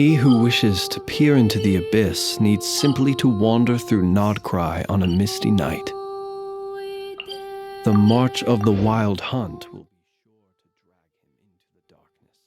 He who wishes to peer into the abyss needs simply to wander through Nodcry on a misty night. The march of the wild hunt will be sure to drag him into the darkness.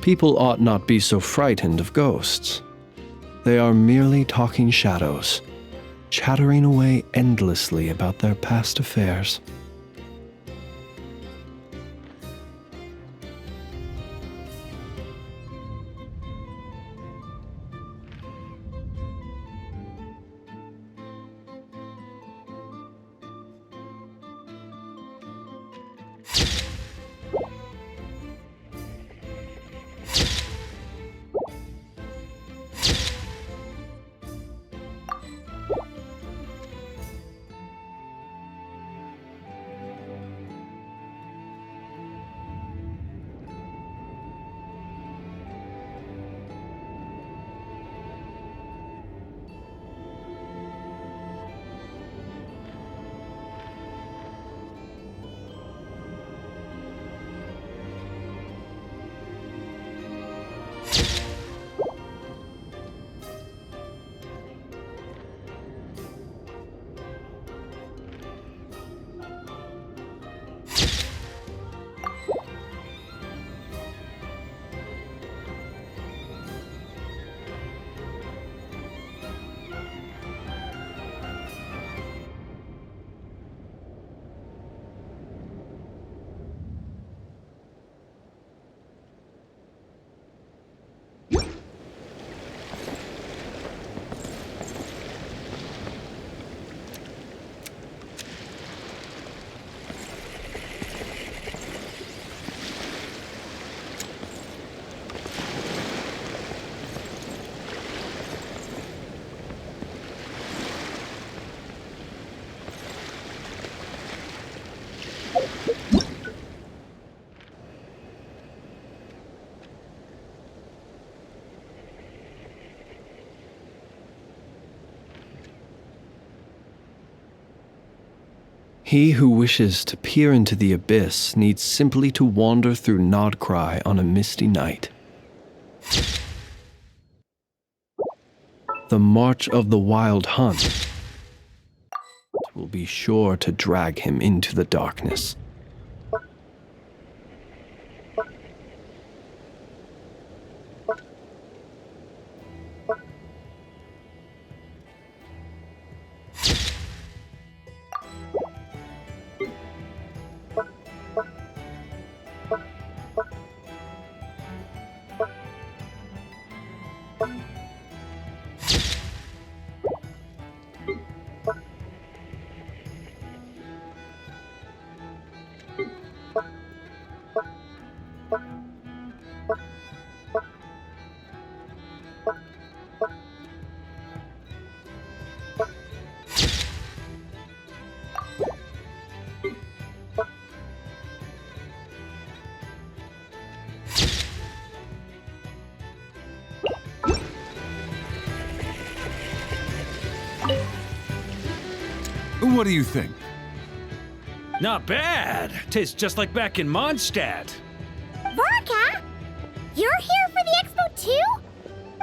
People ought not be so frightened of ghosts. They are merely talking shadows, chattering away endlessly about their past affairs. He who wishes to peer into the abyss needs simply to wander through Nodcry on a misty night. The march of the wild hunt will be sure to drag him into the darkness. What do you think? Not bad. Tastes just like back in Mondstadt. Varka? You're here for the expo too?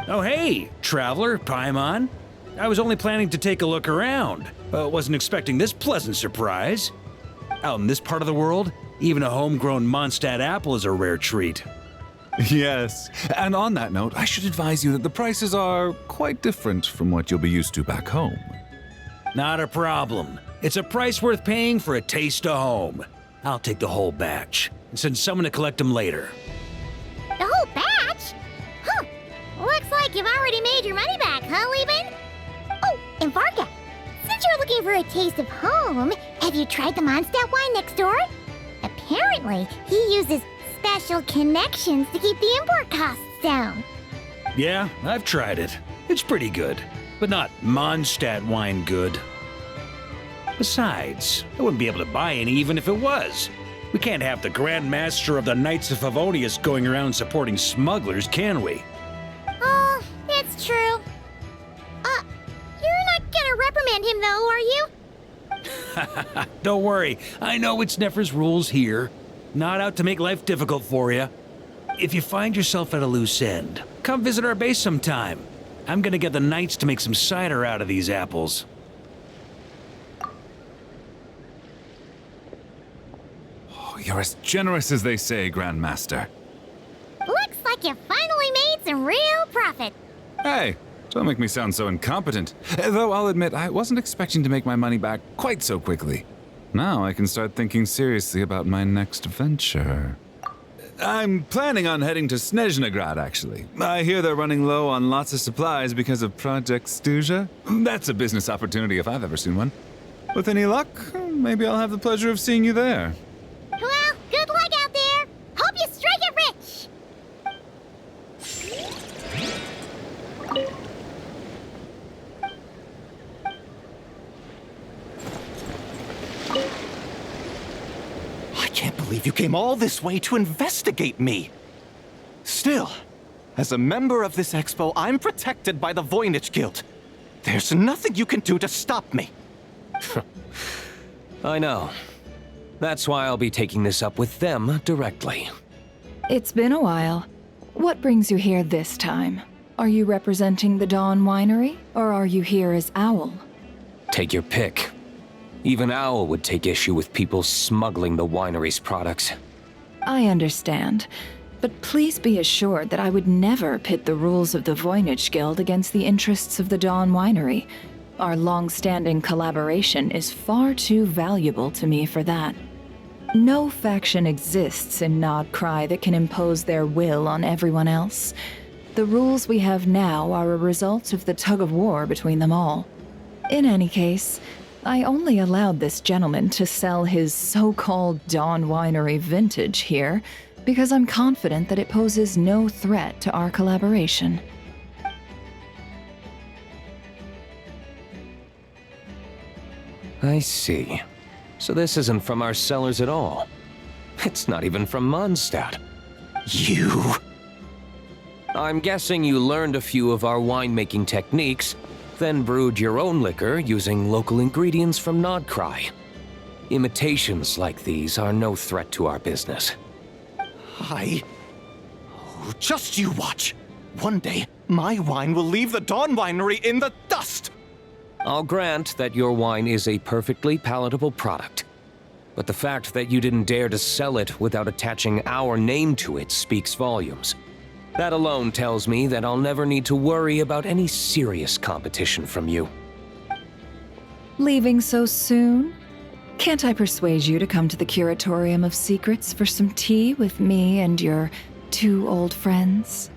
Oh hey, traveler, Paimon. I was only planning to take a look around. Wasn't expecting this pleasant surprise. Out in this part of the world, even a homegrown Mondstadt apple is a rare treat. Yes, and on that note, I should advise you that the prices are quite different from what you'll be used to back home. Not a problem. It's a price worth paying for a taste of home. I'll take the whole batch and send someone to collect them later. The whole batch? Huh. Looks like you've already made your money back, huh, Leben? Oh, and Varka, since you're looking for a taste of home, have you tried the Mondstadt wine next door? Apparently, he uses special connections to keep the import costs down. Yeah, I've tried it. It's pretty good, but not Mondstadt wine good. Besides, I wouldn't be able to buy any even if it was. We can't have the Grand Master of the Knights of Favonius going around supporting smugglers, can we? Oh, it's true. You're not gonna reprimand him though, are you? Don't worry, I know it's Nefer's rules here. Not out to make life difficult for you. If you find yourself at a loose end, come visit our base sometime. I'm gonna get the Knights to make some cider out of these apples. Oh, you're as generous as they say, Grand Master. Looks like you finally made some real profit. Hey, don't make me sound so incompetent. Though I'll admit, I wasn't expecting to make my money back quite so quickly. Now I can start thinking seriously about my next venture. I'm planning on heading to Snezhnograd, actually. I hear they're running low on lots of supplies because of Project Stuja. That's a business opportunity if I've ever seen one. With any luck, maybe I'll have the pleasure of seeing you there. Well, good luck out there. Hope you strike it rich. I can't believe you came all this way to investigate me. Still, as a member of this expo, I'm protected by the Voynich Guild. There's nothing you can do to stop me. I know. That's why I'll be taking this up with them directly. It's been a while. What brings you here this time? Are you representing the Dawn Winery, or are you here as Owl? Take your pick. Even Owl would take issue with people smuggling the winery's products. I understand, but please be assured that I would never pit the rules of the Voynich Guild against the interests of the Dawn Winery. Our long-standing collaboration is far too valuable to me for that. No faction exists in Nodcry that can impose their will on everyone else. The rules we have now are a result of the tug-of-war between them all. In any case, I only allowed this gentleman to sell his so-called Dawn Winery vintage here because I'm confident that it poses no threat to our collaboration. I see. So this isn't from our cellars at all. It's not even from Mondstadt. You... I'm guessing you learned a few of our winemaking techniques, then brewed your own liquor using local ingredients from Nodcry. Imitations like these are no threat to our business. Oh, just you watch. One day, my wine will leave the Dawn Winery in the dust. I'll grant that your wine is a perfectly palatable product. But the fact that you didn't dare to sell it without attaching our name to it speaks volumes. That alone tells me that I'll never need to worry about any serious competition from you. Leaving so soon? Can't I persuade you to come to the Curatorium of Secrets for some tea with me and your two old friends?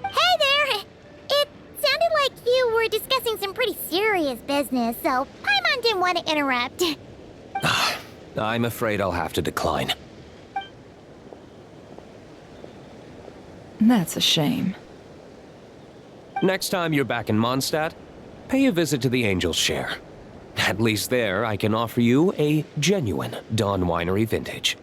Hey there! It sounded like you were discussing some pretty serious business, so Paimon didn't want to interrupt. I'm afraid I'll have to decline. That's a shame. Next time you're back in Mondstadt, pay a visit to the Angel's Share. At least there, I can offer you a genuine Dawn Winery vintage.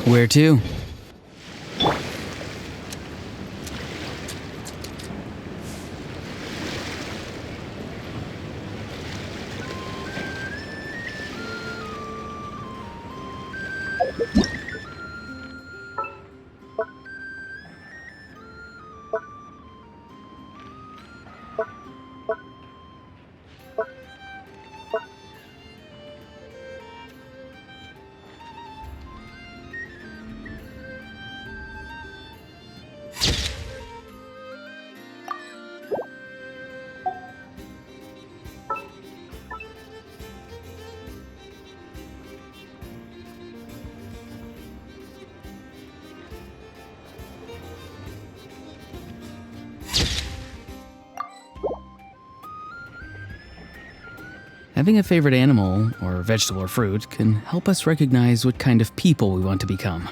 Where to? Having a favorite animal, or vegetable or fruit, can help us recognize what kind of people we want to become.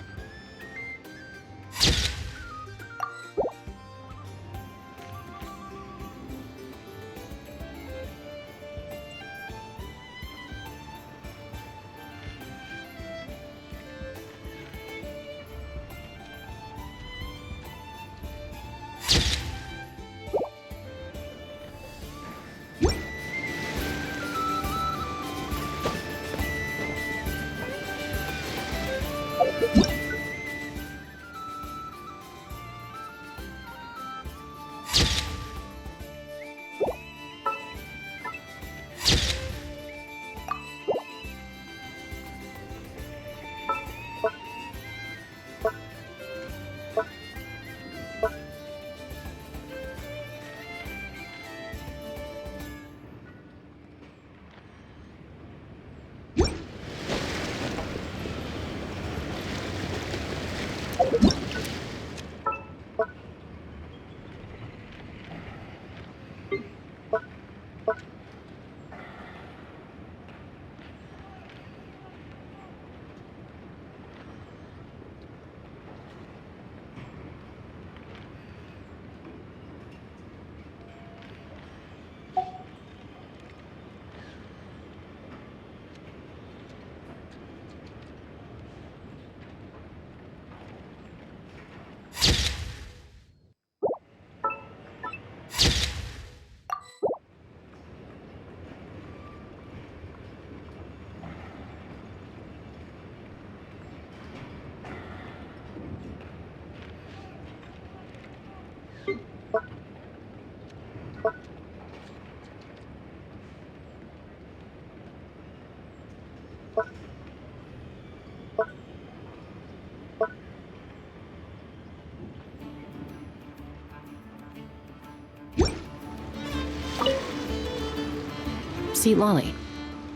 See, Lolly,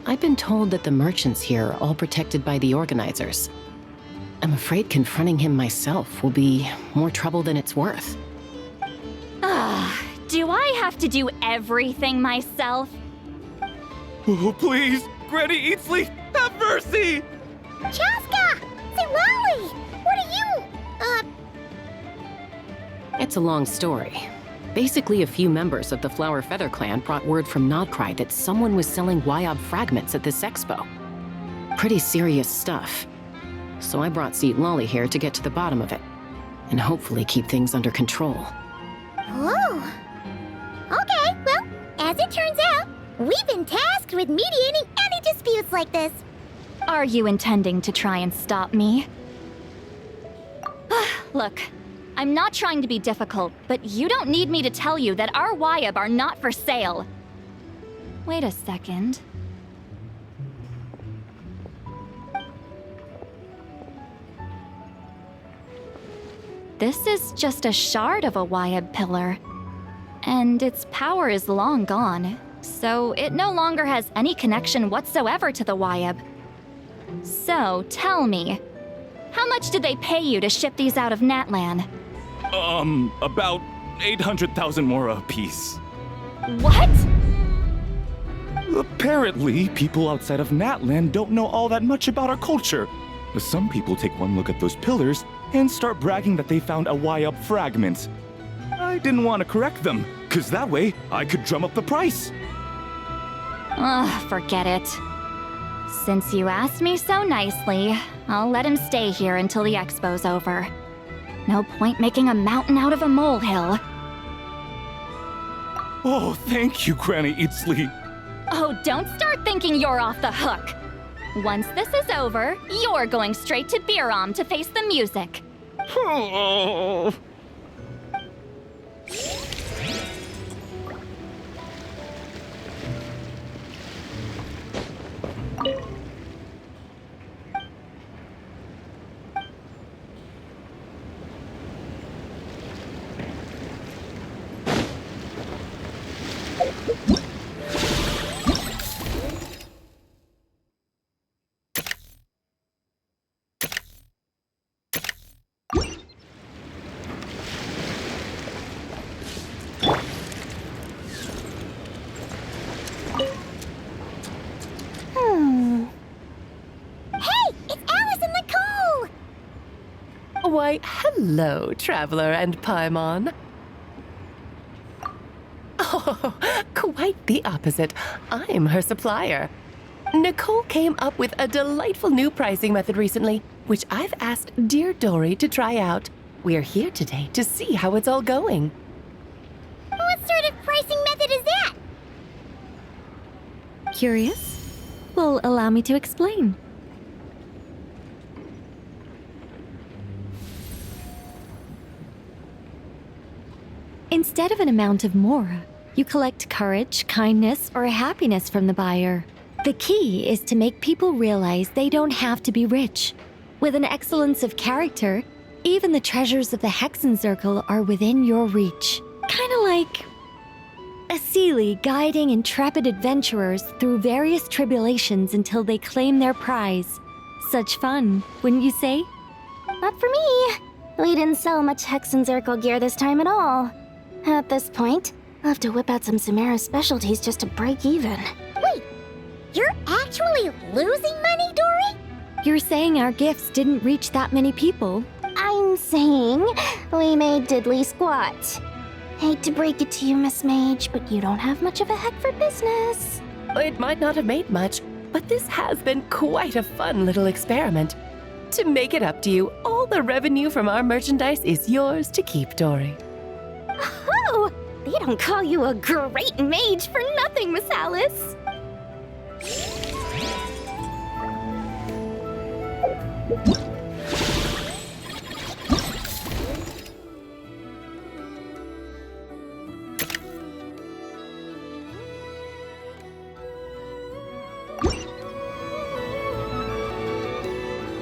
I've been told that the merchants here are all protected by the organizers. I'm afraid confronting him myself will be more trouble than it's worth. Do I have to do everything myself? Oh, please! Granny Eatsley, have mercy! Chaska! Say, Lolly! What are you, It's a long story. Basically, a few members of the Flower Feather clan brought word from Nodcry that someone was selling Wyob fragments at this expo. Pretty serious stuff. So I brought Seat Lolly here to get to the bottom of it, and hopefully keep things under control. Oh. Okay, well, as it turns out, we've been tasked with mediating any disputes like this. Are you intending to try and stop me? Look, I'm not trying to be difficult, but you don't need me to tell you that our Wyob are not for sale. Wait a second. This is just a shard of a Wyob pillar, and its power is long gone, so it no longer has any connection whatsoever to the Wyob. So, tell me, how much did they pay you to ship these out of Natlan? About 800,000 more apiece. What? Apparently, people outside of Natlan don't know all that much about our culture. Some people take one look at those pillars and start bragging that they found a Wyob fragment. I didn't want to correct them, because that way I could drum up the price. Ugh, forget it. Since you asked me so nicely, I'll let him stay here until the expo's over. No point making a mountain out of a molehill. Oh, thank you, Granny Eatsley. Oh, don't start thinking you're off the hook. Once this is over, you're going straight to Biram to face the music. Why, hello, Traveler and Paimon. Oh, quite the opposite. I'm her supplier. Nicole came up with a delightful new pricing method recently, which I've asked dear Dory to try out. We're here today to see how it's all going. What sort of pricing method is that? Curious? Well, allow me to explain. Instead of an amount of mora, you collect courage, kindness, or happiness from the buyer. The key is to make people realize they don't have to be rich. With an excellence of character, even the treasures of the Hexen Circle are within your reach. Kinda like a Sealy guiding intrepid adventurers through various tribulations until they claim their prize. Such fun, wouldn't you say? Not for me. We didn't sell much Hexen Circle gear this time at all. At this point, I'll have to whip out some Samara specialties just to break even. Wait, you're actually losing money, Dory? You're saying our gifts didn't reach that many people? I'm saying we made diddly squat. Hate to break it to you, Miss Mage, but you don't have much of a head for business. It might not have made much, but this has been quite a fun little experiment. To make it up to you, all the revenue from our merchandise is yours to keep, Dory. Oh, they don't call you a great mage for nothing, Miss Alice.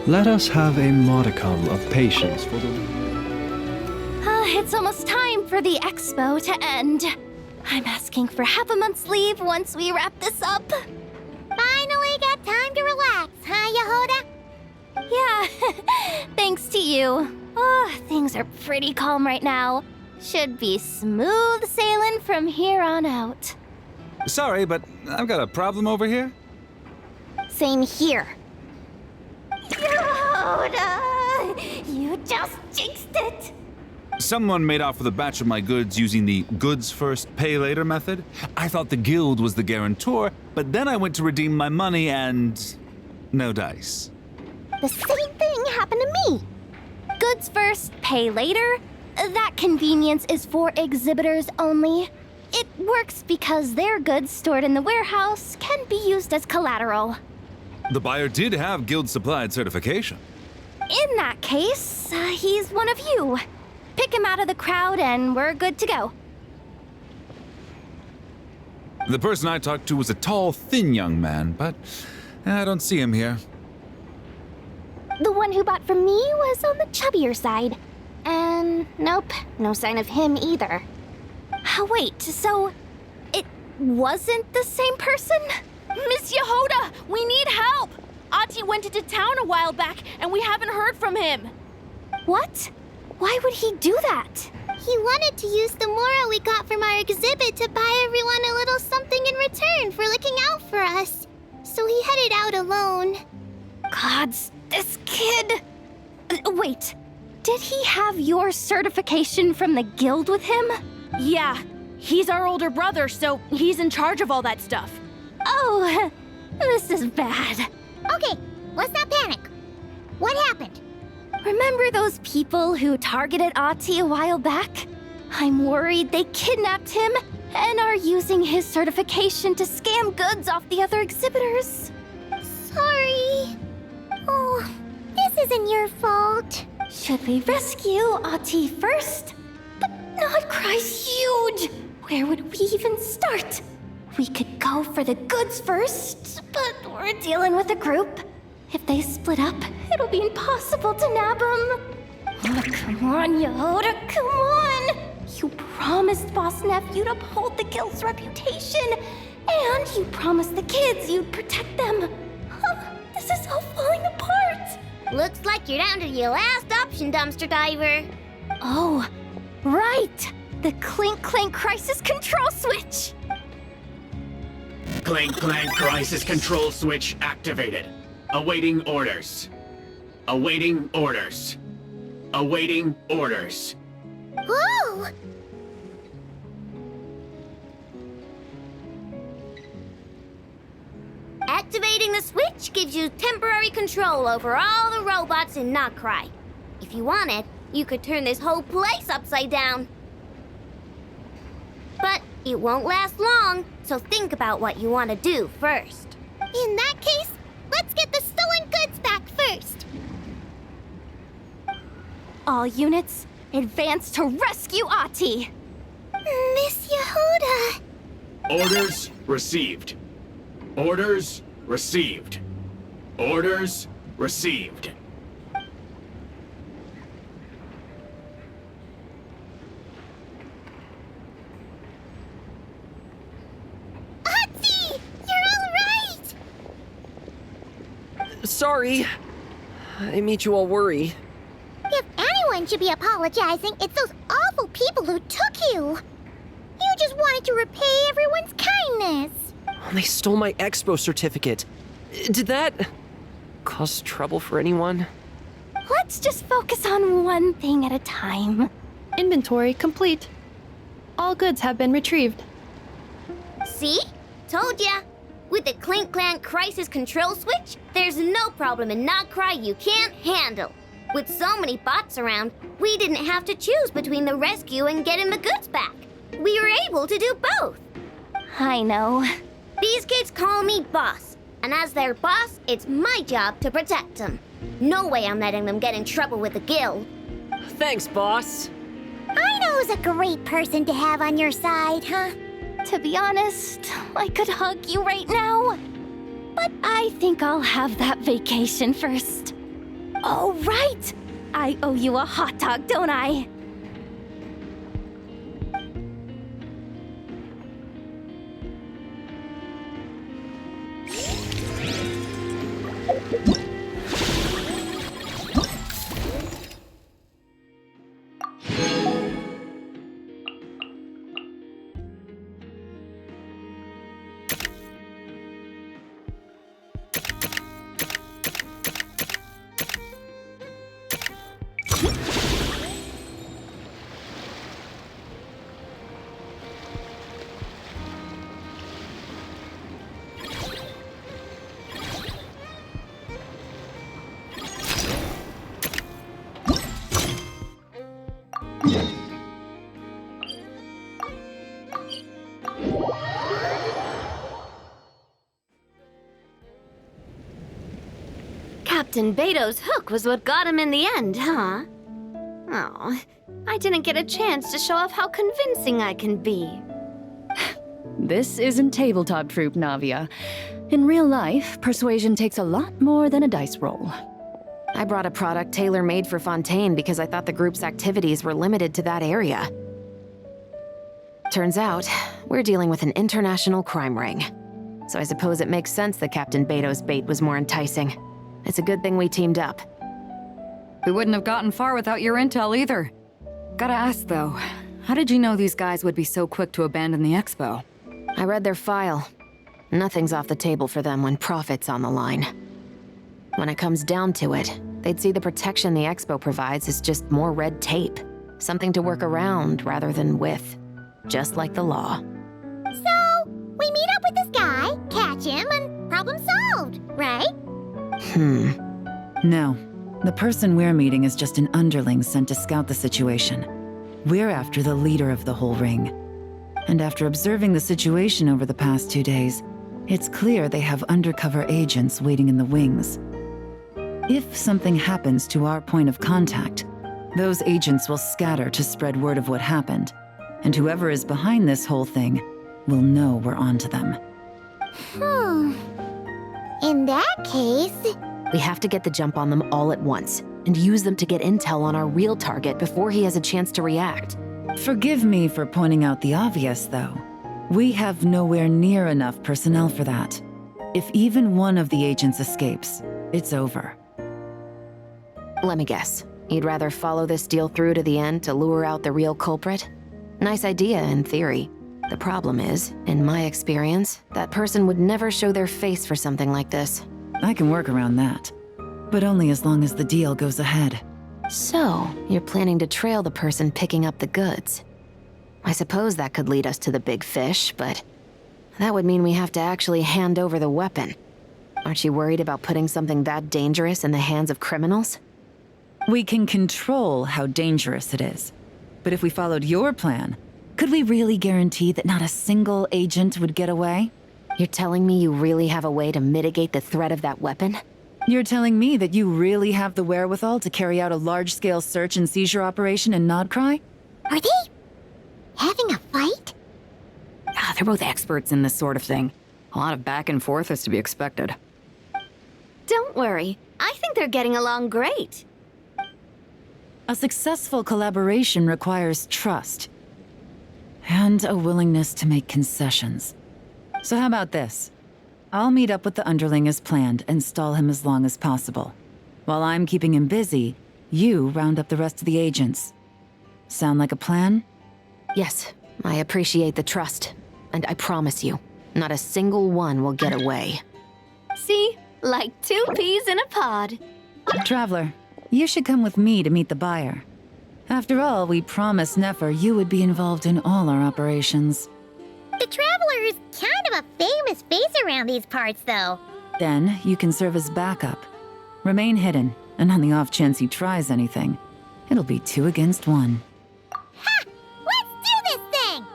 Let us have a modicum of patience for the... It's almost time for the expo to end. I'm asking for half a month's leave once we wrap this up. Finally got time to relax, huh, Yehoda? Yeah, thanks to you. Oh, things are pretty calm right now. Should be smooth sailing from here on out. Sorry, but I've got a problem over here. Same here. Yehoda, you just jinxed it. Someone made off with a batch of my goods using the goods first, pay later method. I thought the guild was the guarantor, but then I went to redeem my money and... no dice. The same thing happened to me. Goods first, pay later? That convenience is for exhibitors only. It works because their goods stored in the warehouse can be used as collateral. The buyer did have guild supplied certification. In that case, he's one of you. Pick him out of the crowd and we're good to go. The person I talked to was a tall, thin young man, but I don't see him here. The one who bought from me was on the chubbier side. And nope, no sign of him either. Wait, so it wasn't the same person? Miss Yehoda, we need help! Ati went into town a while back and we haven't heard from him. What? Why would he do that? He wanted to use the mora we got from our exhibit to buy everyone a little something in return for looking out for us. So he headed out alone. Gods, this kid... Wait, did he have your certification from the guild with him? Yeah, he's our older brother, so he's in charge of all that stuff. Oh, this is bad. Okay, let's not panic. What happened? Remember those people who targeted Ahti a while back? I'm worried they kidnapped him and are using his certification to scam goods off the other exhibitors. Sorry. Oh, this isn't your fault. Should we rescue Ahti first? But Nodcry's huge. Where would we even start? We could go for the goods first, but we're dealing with a group. If they split up, it'll be impossible to nab them. Oh, come on, Yehoda, come on! You promised Boss Neff you'd uphold the guild's reputation, and you promised the kids you'd protect them. This is all falling apart. Looks like you're down to your last option, dumpster diver. Oh, right! The Clink Clank Crisis Control Switch! Clank Clank Crisis Control Switch activated. Awaiting orders. Awaiting orders. Awaiting orders. Whoa! Activating the switch gives you temporary control over all the robots in Nodcry. If you wanted, you could turn this whole place upside down. But it won't last long, so think about what you want to do first. In that case, let's get the stolen goods back first. All units, advance to rescue Ahti! Miss Yehoda! Orders received. Orders received. Orders received. Ahti! You're all right! Sorry. I made you all worry. If anyone should be apologizing, it's those awful people who took you. You just wanted to repay everyone's kindness. They stole my expo certificate. Did that cause trouble for anyone? Let's just focus on one thing at a time. Inventory complete. All goods have been retrieved. See? Told ya. With the Clink Clank Crisis Control Switch, there's no problem in Nodcry you can't handle. With so many bots around, we didn't have to choose between the rescue and getting the goods back. We were able to do both. I know. These kids call me boss, and as their boss, it's my job to protect them. No way I'm letting them get in trouble with the guild. Thanks, boss. I know who's a great person to have on your side, huh? To be honest, I could hug you right now. But I think I'll have that vacation first. Oh, right! I owe you a hot dog, don't I? Captain Beto's hook was what got him in the end, huh? Oh, I didn't get a chance to show off how convincing I can be. This isn't tabletop troop, Navia. In real life, persuasion takes a lot more than a dice roll. I brought a product tailor-made for Fontaine because I thought the group's activities were limited to that area. Turns out, we're dealing with an international crime ring. So I suppose it makes sense that Captain Beto's bait was more enticing. It's a good thing we teamed up. We wouldn't have gotten far without your intel either. Gotta ask though, how did you know these guys would be so quick to abandon the expo? I read their file. Nothing's off the table for them when profit's on the line. When it comes down to it, they'd see the protection the expo provides as just more red tape. Something to work around rather than with. Just like the law. So, we meet up with this guy, catch him, and problem solved, right? No. The person we're meeting is just an underling sent to scout the situation. We're after the leader of the whole ring. And after observing the situation over the past 2 days, it's clear they have undercover agents waiting in the wings. If something happens to our point of contact, those agents will scatter to spread word of what happened, and whoever is behind this whole thing will know we're onto them. In that case... We have to get the jump on them all at once, and use them to get intel on our real target before he has a chance to react. Forgive me for pointing out the obvious, though. We have nowhere near enough personnel for that. If even one of the agents escapes, it's over. Let me guess. You'd rather follow this deal through to the end to lure out the real culprit? Nice idea, in theory. The problem is, in my experience, that person would never show their face for something like this. I can work around that. But only as long as the deal goes ahead. So, you're planning to trail the person picking up the goods. I suppose that could lead us to the big fish, but that would mean we have to actually hand over the weapon. Aren't you worried about putting something that dangerous in the hands of criminals? We can control how dangerous it is. But if we followed your plan, could we really guarantee that not a single agent would get away? You're telling me you really have a way to mitigate the threat of that weapon? You're telling me that you really have the wherewithal to carry out a large-scale search and seizure operation in Nodcry? Are they having a fight? They're both experts in this sort of thing. A lot of back and forth is to be expected. Don't worry. I think they're getting along great. A successful collaboration requires trust. And a willingness to make concessions. So how about this? I'll meet up with the underling as planned and stall him as long as possible. While I'm keeping him busy, you round up the rest of the agents. Sound like a plan? Yes, I appreciate the trust. And I promise you, not a single one will get away. See? Like 2 peas in a pod. Traveler, you should come with me to meet the buyer. After all, we promised Nefer you would be involved in all our operations. The Traveler is kind of a famous face around these parts, though. Then, you can serve as backup. Remain hidden, and on the off chance he tries anything, it'll be 2 against 1. Ha! Let's do this thing!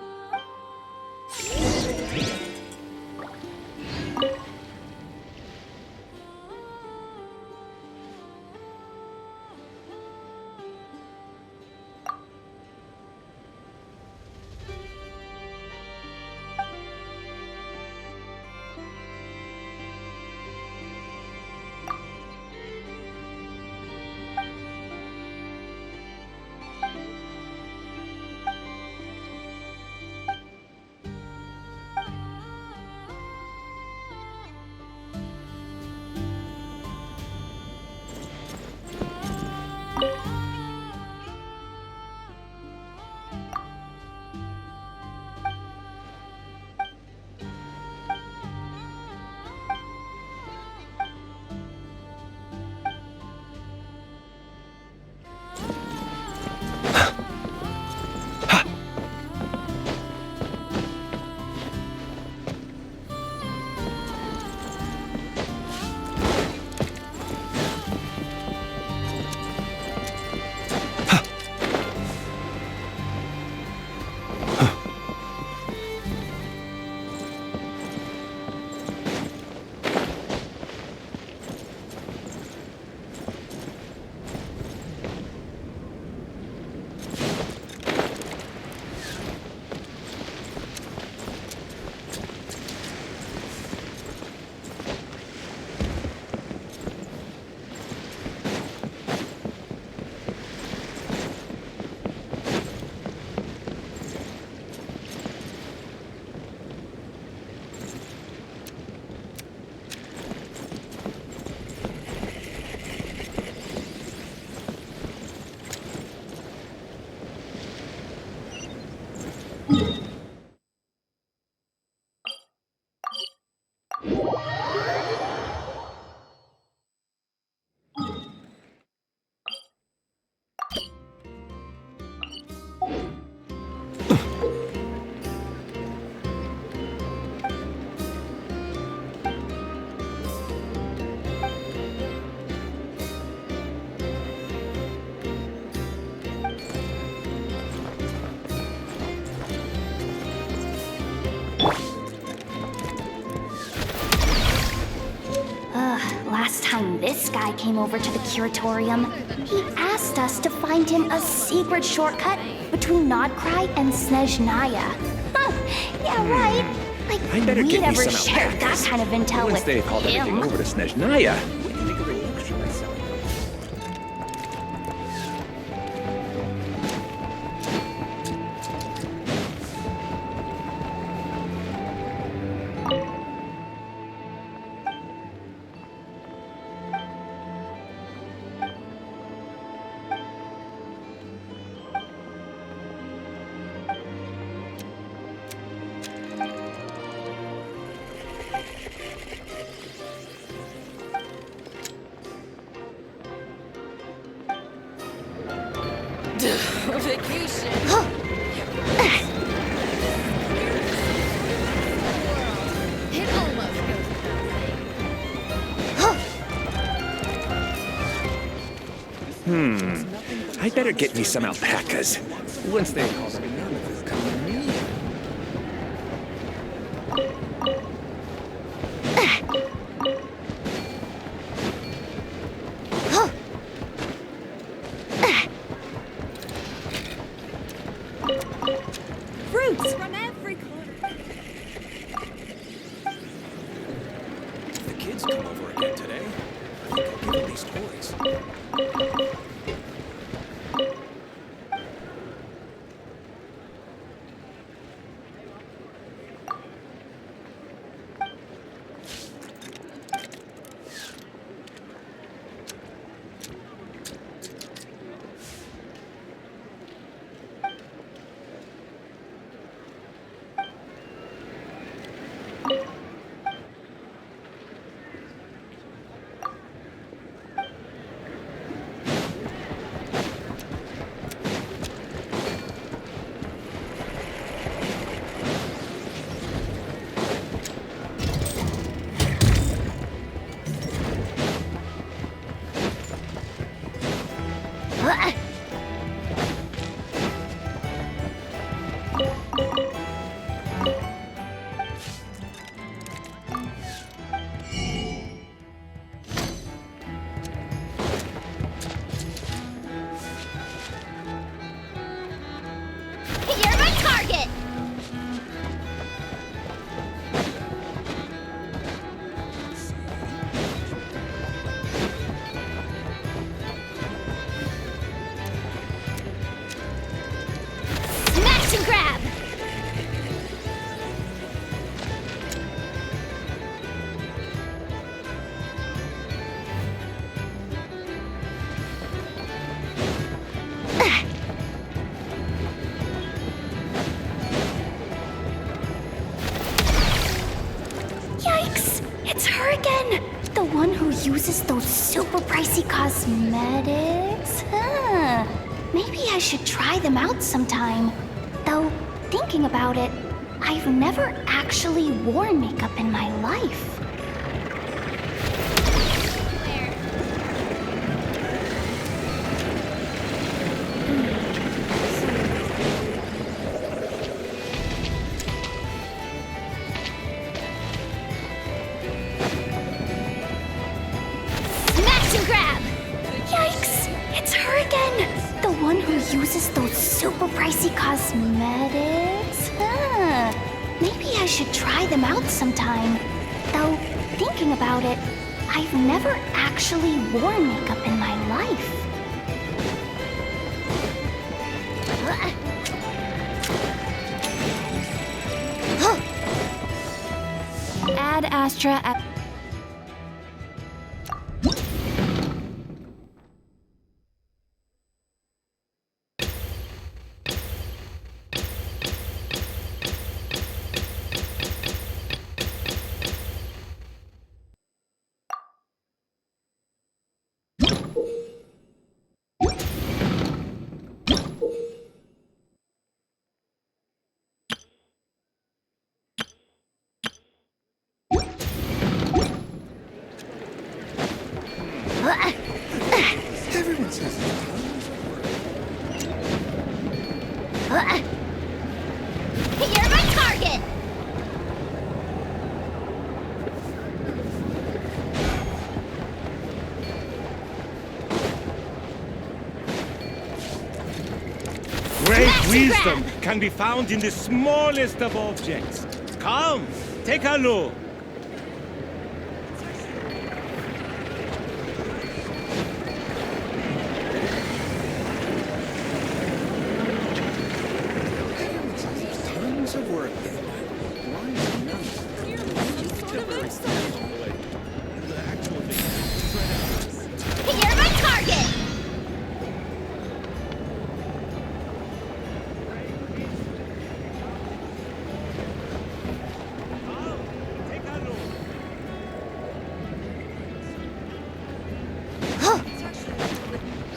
This guy came over to the curatorium. He asked us to find him a secret shortcut between Nodcry and Snezhnaya. Huh, yeah, right. Like, I better we'd get me ever some share that alpacas. kind of intel Once with they hauled everything him. over to Snezhnaya, we can make a real picture myself. Vacation. It almost I better get me some alpacas. Once they hauled everything over to Snezhnaya. Fruits from every corner. If the kids come over again today, I think I'll give them these toys. You're my target! Smash and grab! Yikes! It's her again! The one who uses those super pricey cosmetics? Huh. Maybe I should try them out sometime. Though, thinking about it, I've never actually worn makeup in my life. Smash and grab! Yikes! It's her again! The one who uses those super pricey cosmetics? Huh. Maybe I should try them out sometime. Though, thinking about it, I've never actually worn makeup in my life. Ad Astra at Everyone says it's You're my target! Great wisdom can be found in the smallest of objects. Come, take a look. Tons of work. You're my target!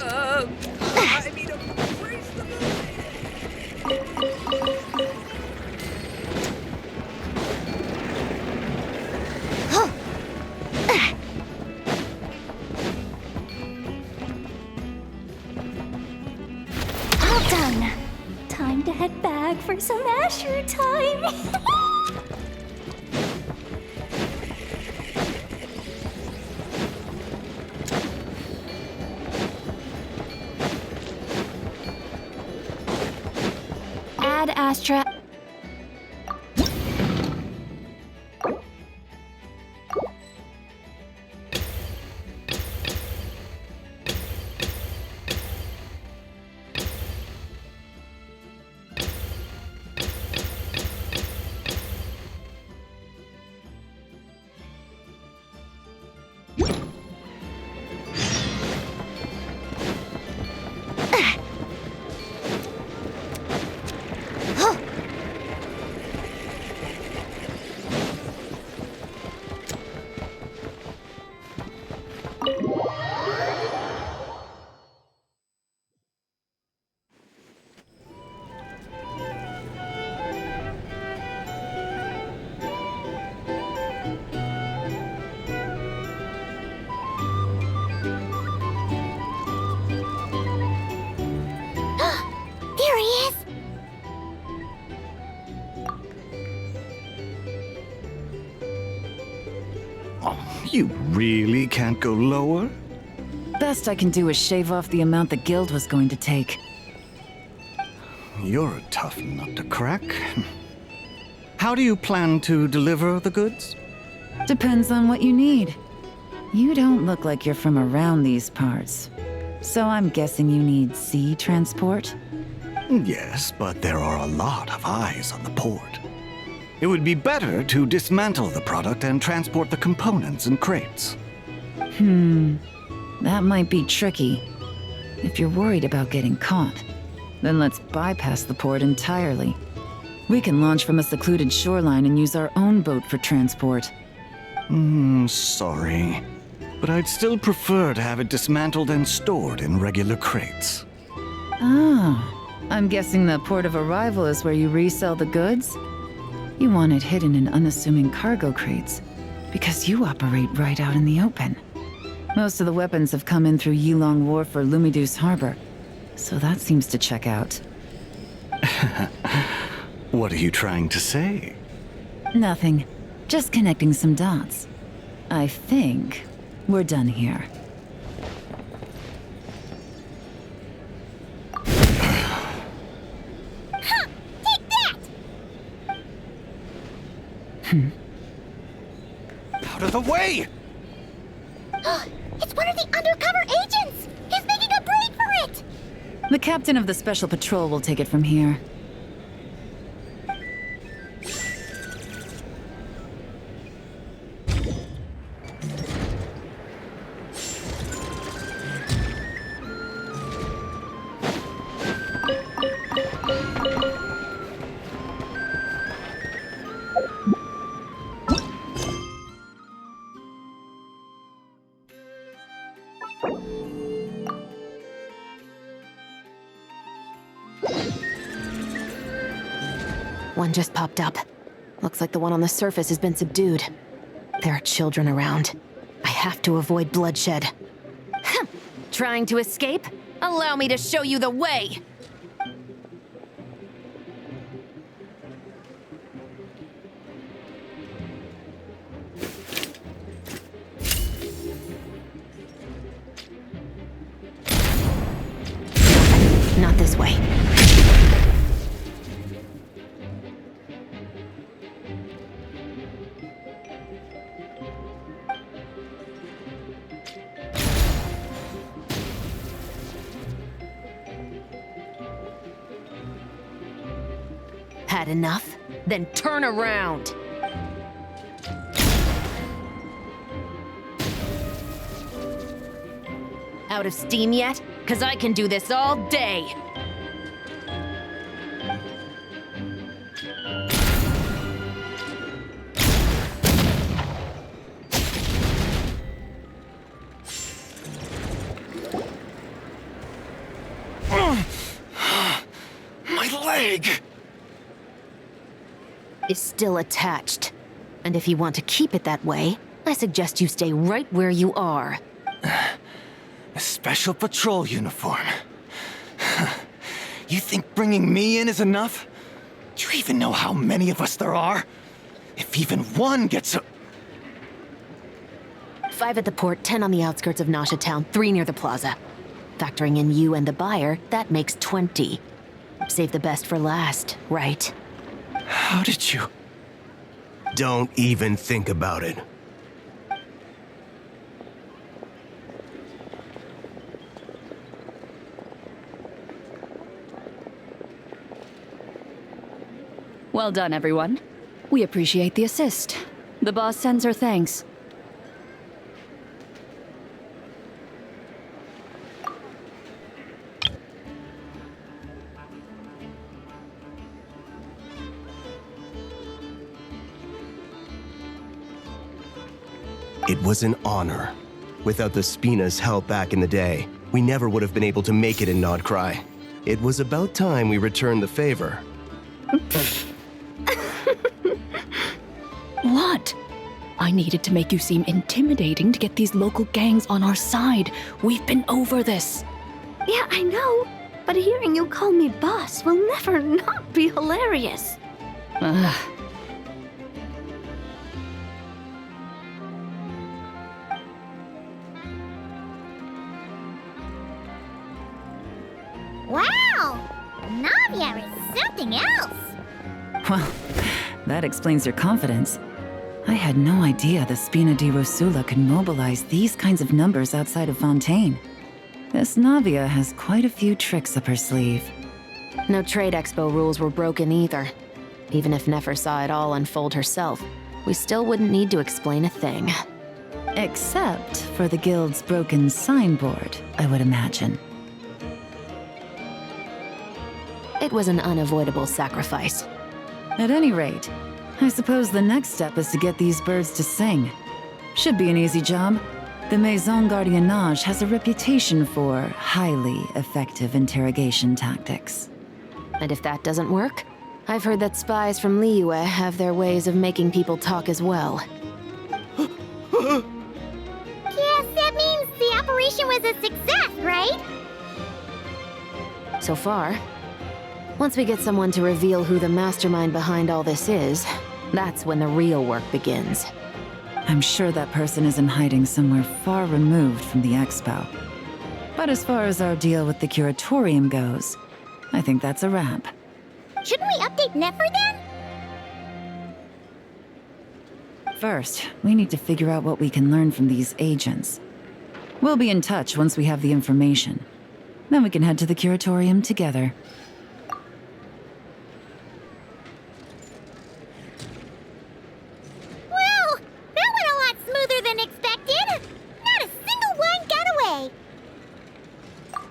I need to brace the All done. Time to head back for some Asher time. Ad Astra. There he is! Oh, you really can't go lower? Best I can do is shave off the amount the guild was going to take. You're a tough nut to crack. How do you plan to deliver the goods? Depends on what you need. You don't look like you're from around these parts. So I'm guessing you need sea transport? Yes, but there are a lot of eyes on the port. It would be better to dismantle the product and transport the components in crates. That might be tricky. If you're worried about getting caught, then let's bypass the port entirely. We can launch from a secluded shoreline and use our own boat for transport. Sorry. But I'd still prefer to have it dismantled and stored in regular crates. Ah, I'm guessing the port of arrival is where you resell the goods? You want it hidden in unassuming cargo crates, because you operate right out in the open. Most of the weapons have come in through Yilong Wharf or Lumidus Harbor, so that seems to check out. What are you trying to say? Nothing. Just connecting some dots. I think we're done here. Take that! Out of the way! It's one of the undercover agents! He's making a break for it! The captain of the Special Patrol will take it from here. One just popped up. Looks like the one on the surface has been subdued. There are children around. I have to avoid bloodshed. Trying to escape? Allow me to show you the way! Not this way. Had enough? Then turn around! Out of steam yet? 'Cause I can do this all day! My leg! Is still attached. And if you want to keep it that way, I suggest you stay right where you are. A special patrol uniform. You think bringing me in is enough? Do you even know how many of us there are? If even one gets a... 5 at the port, 10 on the outskirts of Nasha Town, 3 near the plaza. Factoring in you and the buyer, that makes 20. Save the best for last, right? How did you... Don't even think about it. Well done, everyone. We appreciate the assist. The boss sends her thanks. It was an honor. Without the Spina's help back in the day, we never would have been able to make it in Nodcry. It was about time we returned the favor. What? I needed to make you seem intimidating to get these local gangs on our side. We've been over this. Yeah, I know. But hearing you call me boss will never not be hilarious. Wow! Navia is something else! Well, that explains your confidence. I had no idea the Spina di Rosula could mobilize these kinds of numbers outside of Fontaine. This Navia has quite a few tricks up her sleeve. No trade expo rules were broken either. Even if Nefer saw it all unfold herself, we still wouldn't need to explain a thing. Except for the guild's broken signboard, I would imagine. It was an unavoidable sacrifice. At any rate, I suppose the next step is to get these birds to sing. Should be an easy job. The Maison Gardiennage has a reputation for highly effective interrogation tactics. And if that doesn't work, I've heard that spies from Liyue have their ways of making people talk as well. Yes, that means the operation was a success, right? So far. Once we get someone to reveal who the mastermind behind all this is, that's when the real work begins. I'm sure that person is in hiding somewhere far removed from the expo. But as far as our deal with the curatorium goes, I think that's a wrap. Shouldn't we update Nefer then? First, we need to figure out what we can learn from these agents. We'll be in touch once we have the information. Then we can head to the curatorium together. Well, that went a lot smoother than expected. Not a single one got away.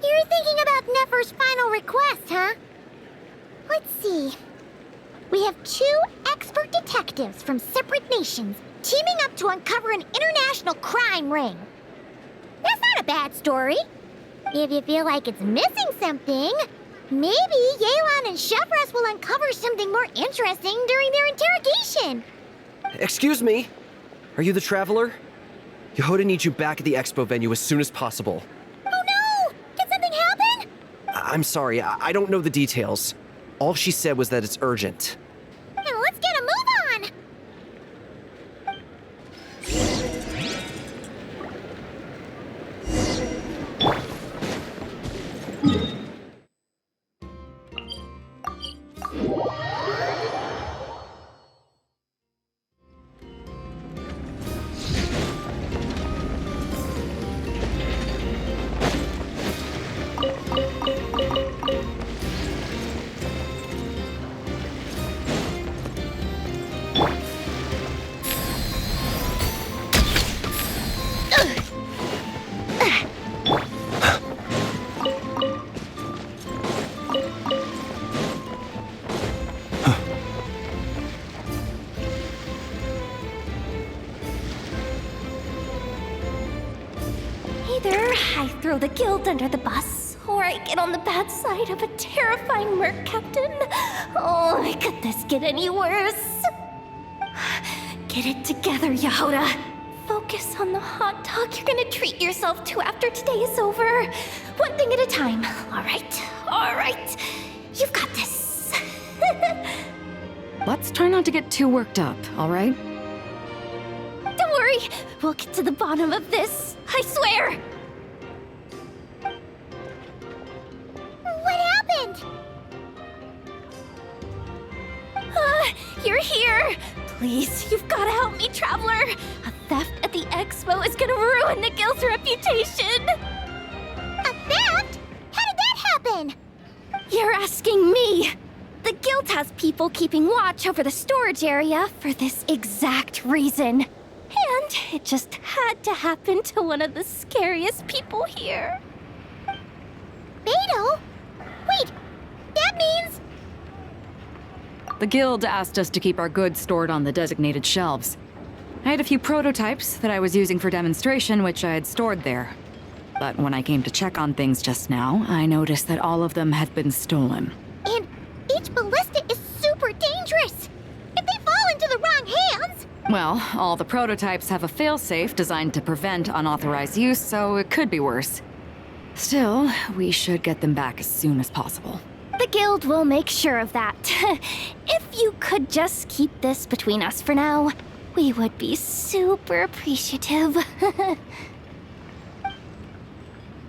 You're thinking about Nefer's final request, huh? Let's see. We have 2 expert detectives from separate nations teaming up to uncover an international crime ring. That's not a bad story. If you feel like it's missing something, maybe Yelan and Chevros will uncover something more interesting during their interrogation. Excuse me? Are you the Traveler? Yehoda needs you back at the expo venue as soon as possible. Oh no! Did something happen? I'm sorry, I don't know the details. All she said was that it's urgent. Now let's get a move on! throw the guild under the bus, or I get on the bad side of a terrifying merc captain. Oh, could this get any worse? Get it together, Yehoda. Focus on the hot dog you're gonna treat yourself to after today is over. One thing at a time, all right? All right. You've got this. Let's try not to get too worked up, all right? Don't worry, we'll get to the bottom of this. I swear. What happened? You're here. Please, you've got to help me, Traveler. A theft at the expo is gonna ruin the guild's reputation. A theft? How did that happen? You're asking me. The guild has people keeping watch over the storage area for this exact reason. And it just had to happen to one of the scariest people here. Beto? Wait, that means... The guild asked us to keep our goods stored on the designated shelves. I had a few prototypes that I was using for demonstration, which I had stored there. But when I came to check on things just now, I noticed that all of them had been stolen. And each ballista is super dangerous. If they fall into the wrong hands... Well, all the prototypes have a failsafe designed to prevent unauthorized use, so it could be worse. Still, we should get them back as soon as possible. The guild will make sure of that. If you could just keep this between us for now, we would be super appreciative.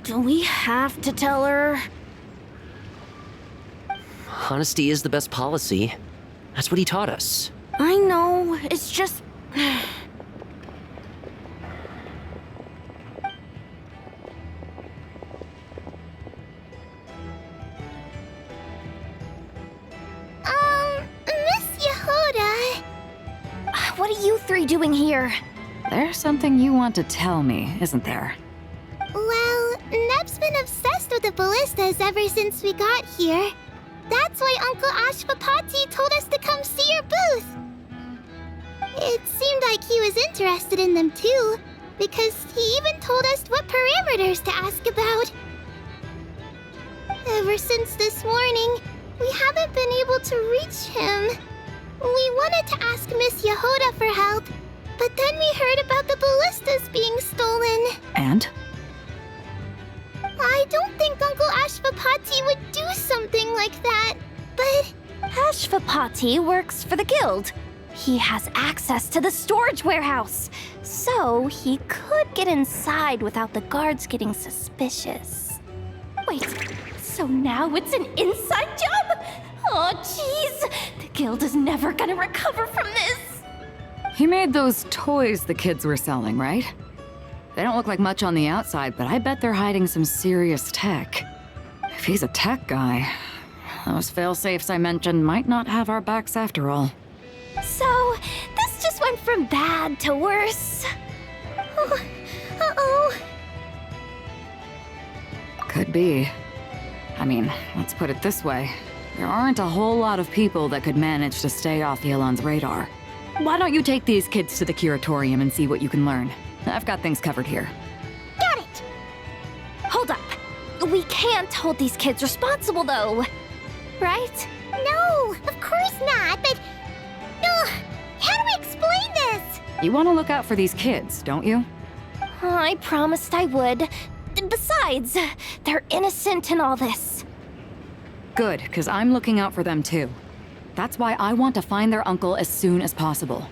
Do we have to tell her? Honesty is the best policy. That's what he taught us. I know, it's just... Miss Yehoda... What are you three doing here? There's something you want to tell me, isn't there? Well, Neb's been obsessed with the ballistas ever since we got here. That's why Uncle Ashwapati told us to come see your booth. It seemed like he was interested in them too, because he even told us what parameters to ask about. Ever since this morning, we haven't been able to reach him. We wanted to ask Miss Yehoda for help, but then we heard about the ballistas being stolen. And? I don't think Uncle Ashwapati would do something like that, but... Ashwapati works for the guild. He has access to the storage warehouse, so he could get inside without the guards getting suspicious. Wait, so now it's an inside job? Oh, jeez! The guild is never gonna recover from this! He made those toys the kids were selling, right? They don't look like much on the outside, but I bet they're hiding some serious tech. If he's a tech guy, those fail-safes I mentioned might not have our backs after all. So, this just went from bad to worse. Oh, uh-oh. Could be. I mean, let's put it this way. There aren't a whole lot of people that could manage to stay off Yelan's radar. Why don't you take these kids to the curatorium and see what you can learn? I've got things covered here. Got it! Hold up. We can't hold these kids responsible, though. Right? No, of course not, but... how do I explain this? You want to look out for these kids, don't you? I promised I would. Besides, they're innocent in all this. Good, because I'm looking out for them too. That's why I want to find their uncle as soon as possible.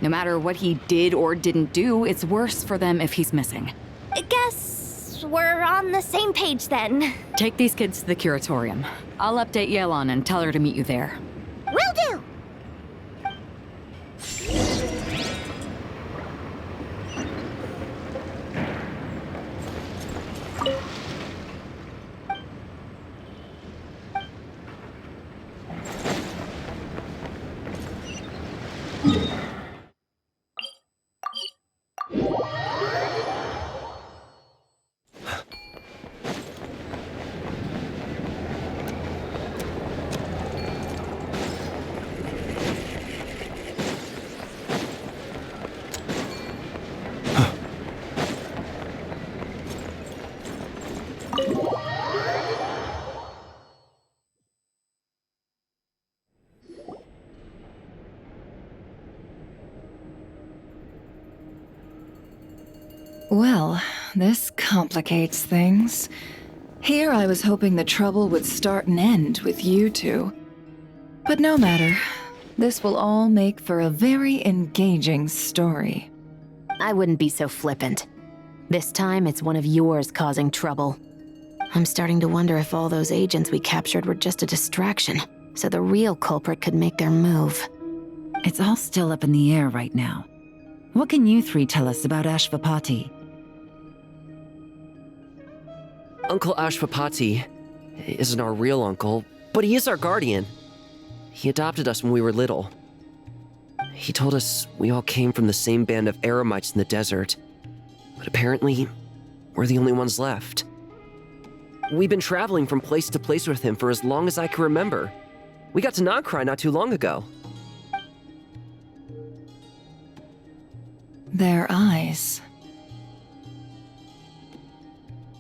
No matter what he did or didn't do, it's worse for them if he's missing. I guess we're on the same page then. Take these kids to the curatorium. I'll update Yelan and tell her to meet you there. Will do! Well, this complicates things. Here I was hoping the trouble would start and end with you two. But no matter. This will all make for a very engaging story. I wouldn't be so flippant. This time, it's one of yours causing trouble. I'm starting to wonder if all those agents we captured were just a distraction, so the real culprit could make their move. It's all still up in the air right now. What can you three tell us about Ashvapati? Uncle Ashvapati isn't our real uncle, but he is our guardian. He adopted us when we were little. He told us we all came from the same band of eremites in the desert, but apparently, we're the only ones left. We've been traveling from place to place with him for as long as I can remember. We got to Nagcry not too long ago. Their eyes.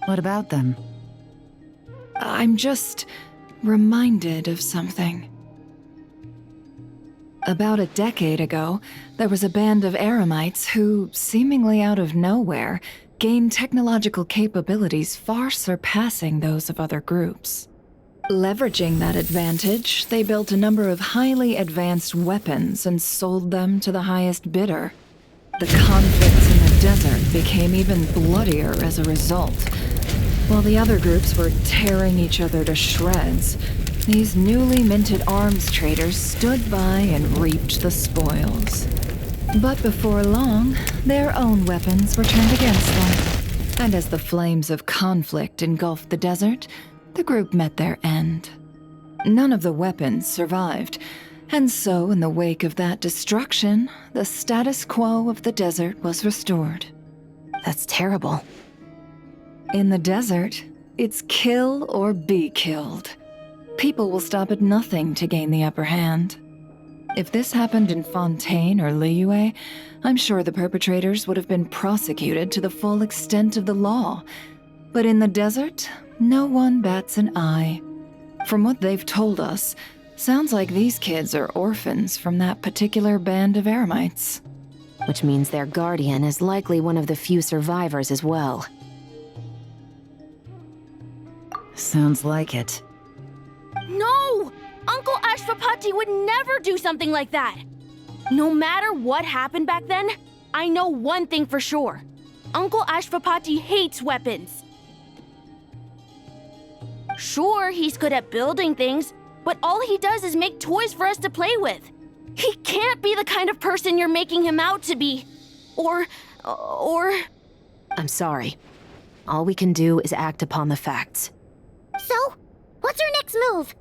What about them? I'm just reminded of something. About a decade ago, there was a band of eremites who, seemingly out of nowhere, gained technological capabilities far surpassing those of other groups. Leveraging that advantage, they built a number of highly advanced weapons and sold them to the highest bidder. The conflicts in the desert became even bloodier as a result. While the other groups were tearing each other to shreds, these newly minted arms traders stood by and reaped the spoils. But before long, their own weapons were turned against them. And as the flames of conflict engulfed the desert, the group met their end. None of the weapons survived, and so in the wake of that destruction, the status quo of the desert was restored. That's terrible. In the desert, it's kill or be killed. People will stop at nothing to gain the upper hand. If this happened in Fontaine or Liyue, I'm sure the perpetrators would have been prosecuted to the full extent of the law. But in the desert, no one bats an eye. From what they've told us, sounds like these kids are orphans from that particular band of eremites. Which means their guardian is likely one of the few survivors as well. Sounds like it. No! Uncle Ashvapati would never do something like that! No matter what happened back then, I know one thing for sure. Uncle Ashvapati hates weapons. Sure, he's good at building things, but all he does is make toys for us to play with. He can't be the kind of person you're making him out to be. Or... I'm sorry. All we can do is act upon the facts. So, what's our next move?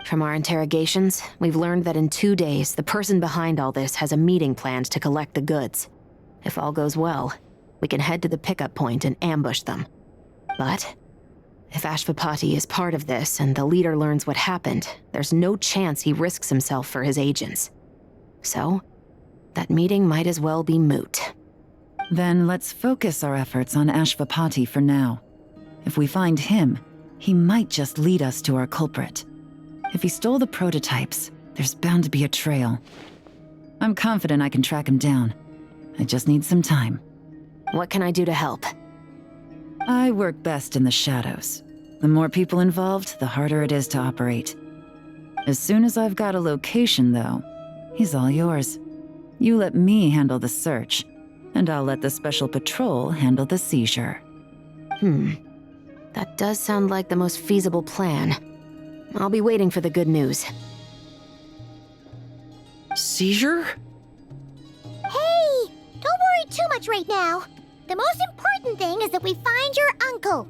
From our interrogations, we've learned that in 2 days, the person behind all this has a meeting planned to collect the goods. If all goes well, we can head to the pickup point and ambush them. But if Ashvapati is part of this and the leader learns what happened, there's no chance he risks himself for his agents. So, that meeting might as well be moot. Then let's focus our efforts on Ashvapati for now. If we find him, he might just lead us to our culprit. If he stole the prototypes, there's bound to be a trail. I'm confident I can track him down. I just need some time. What can I do to help? I work best in the shadows. The more people involved, the harder it is to operate. As soon as I've got a location, though, he's all yours. You let me handle the search, and I'll let the special patrol handle the seizure. That does sound like the most feasible plan. I'll be waiting for the good news. Seizure? Hey! Don't worry too much right now. The most important thing is that we find your uncle.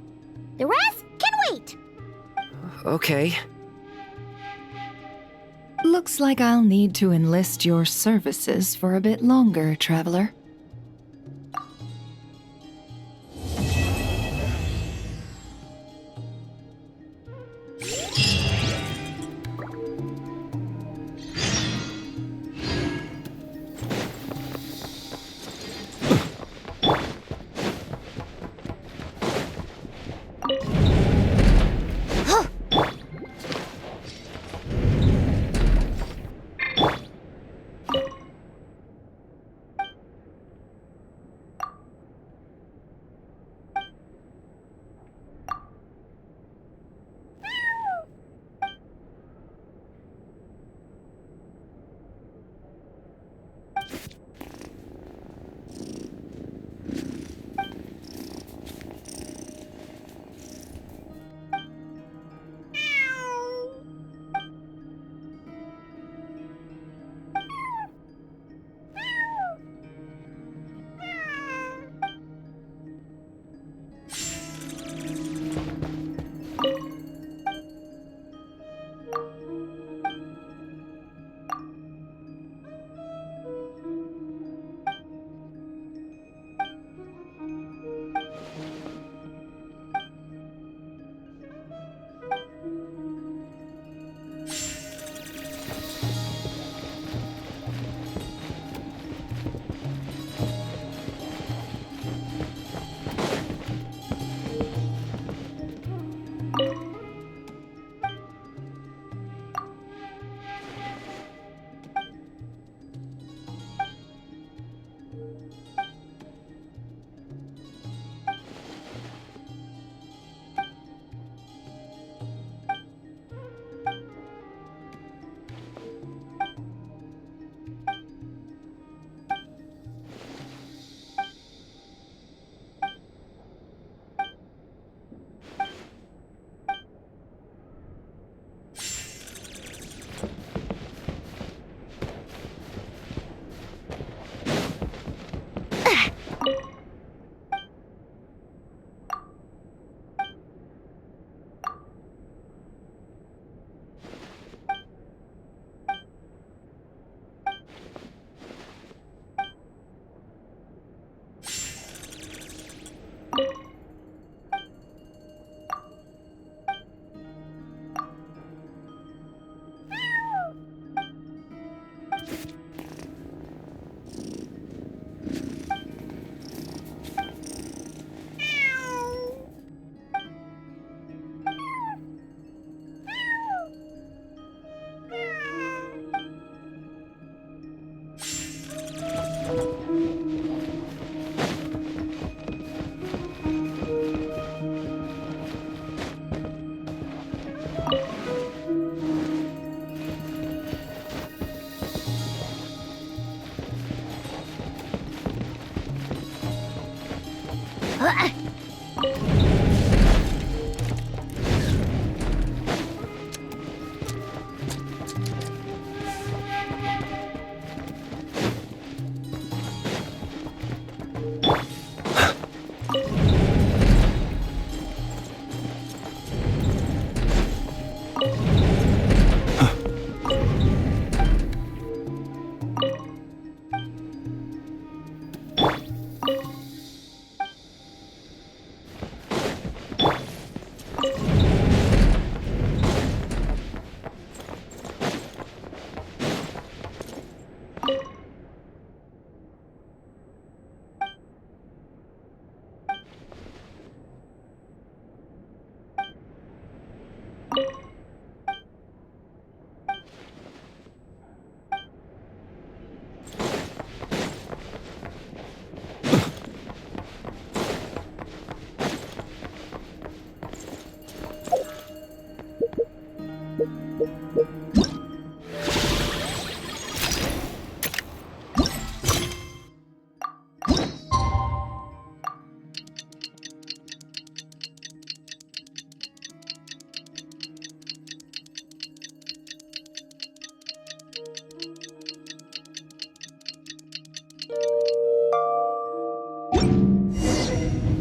The rest can wait. Okay. Looks like I'll need to enlist your services for a bit longer, Traveler.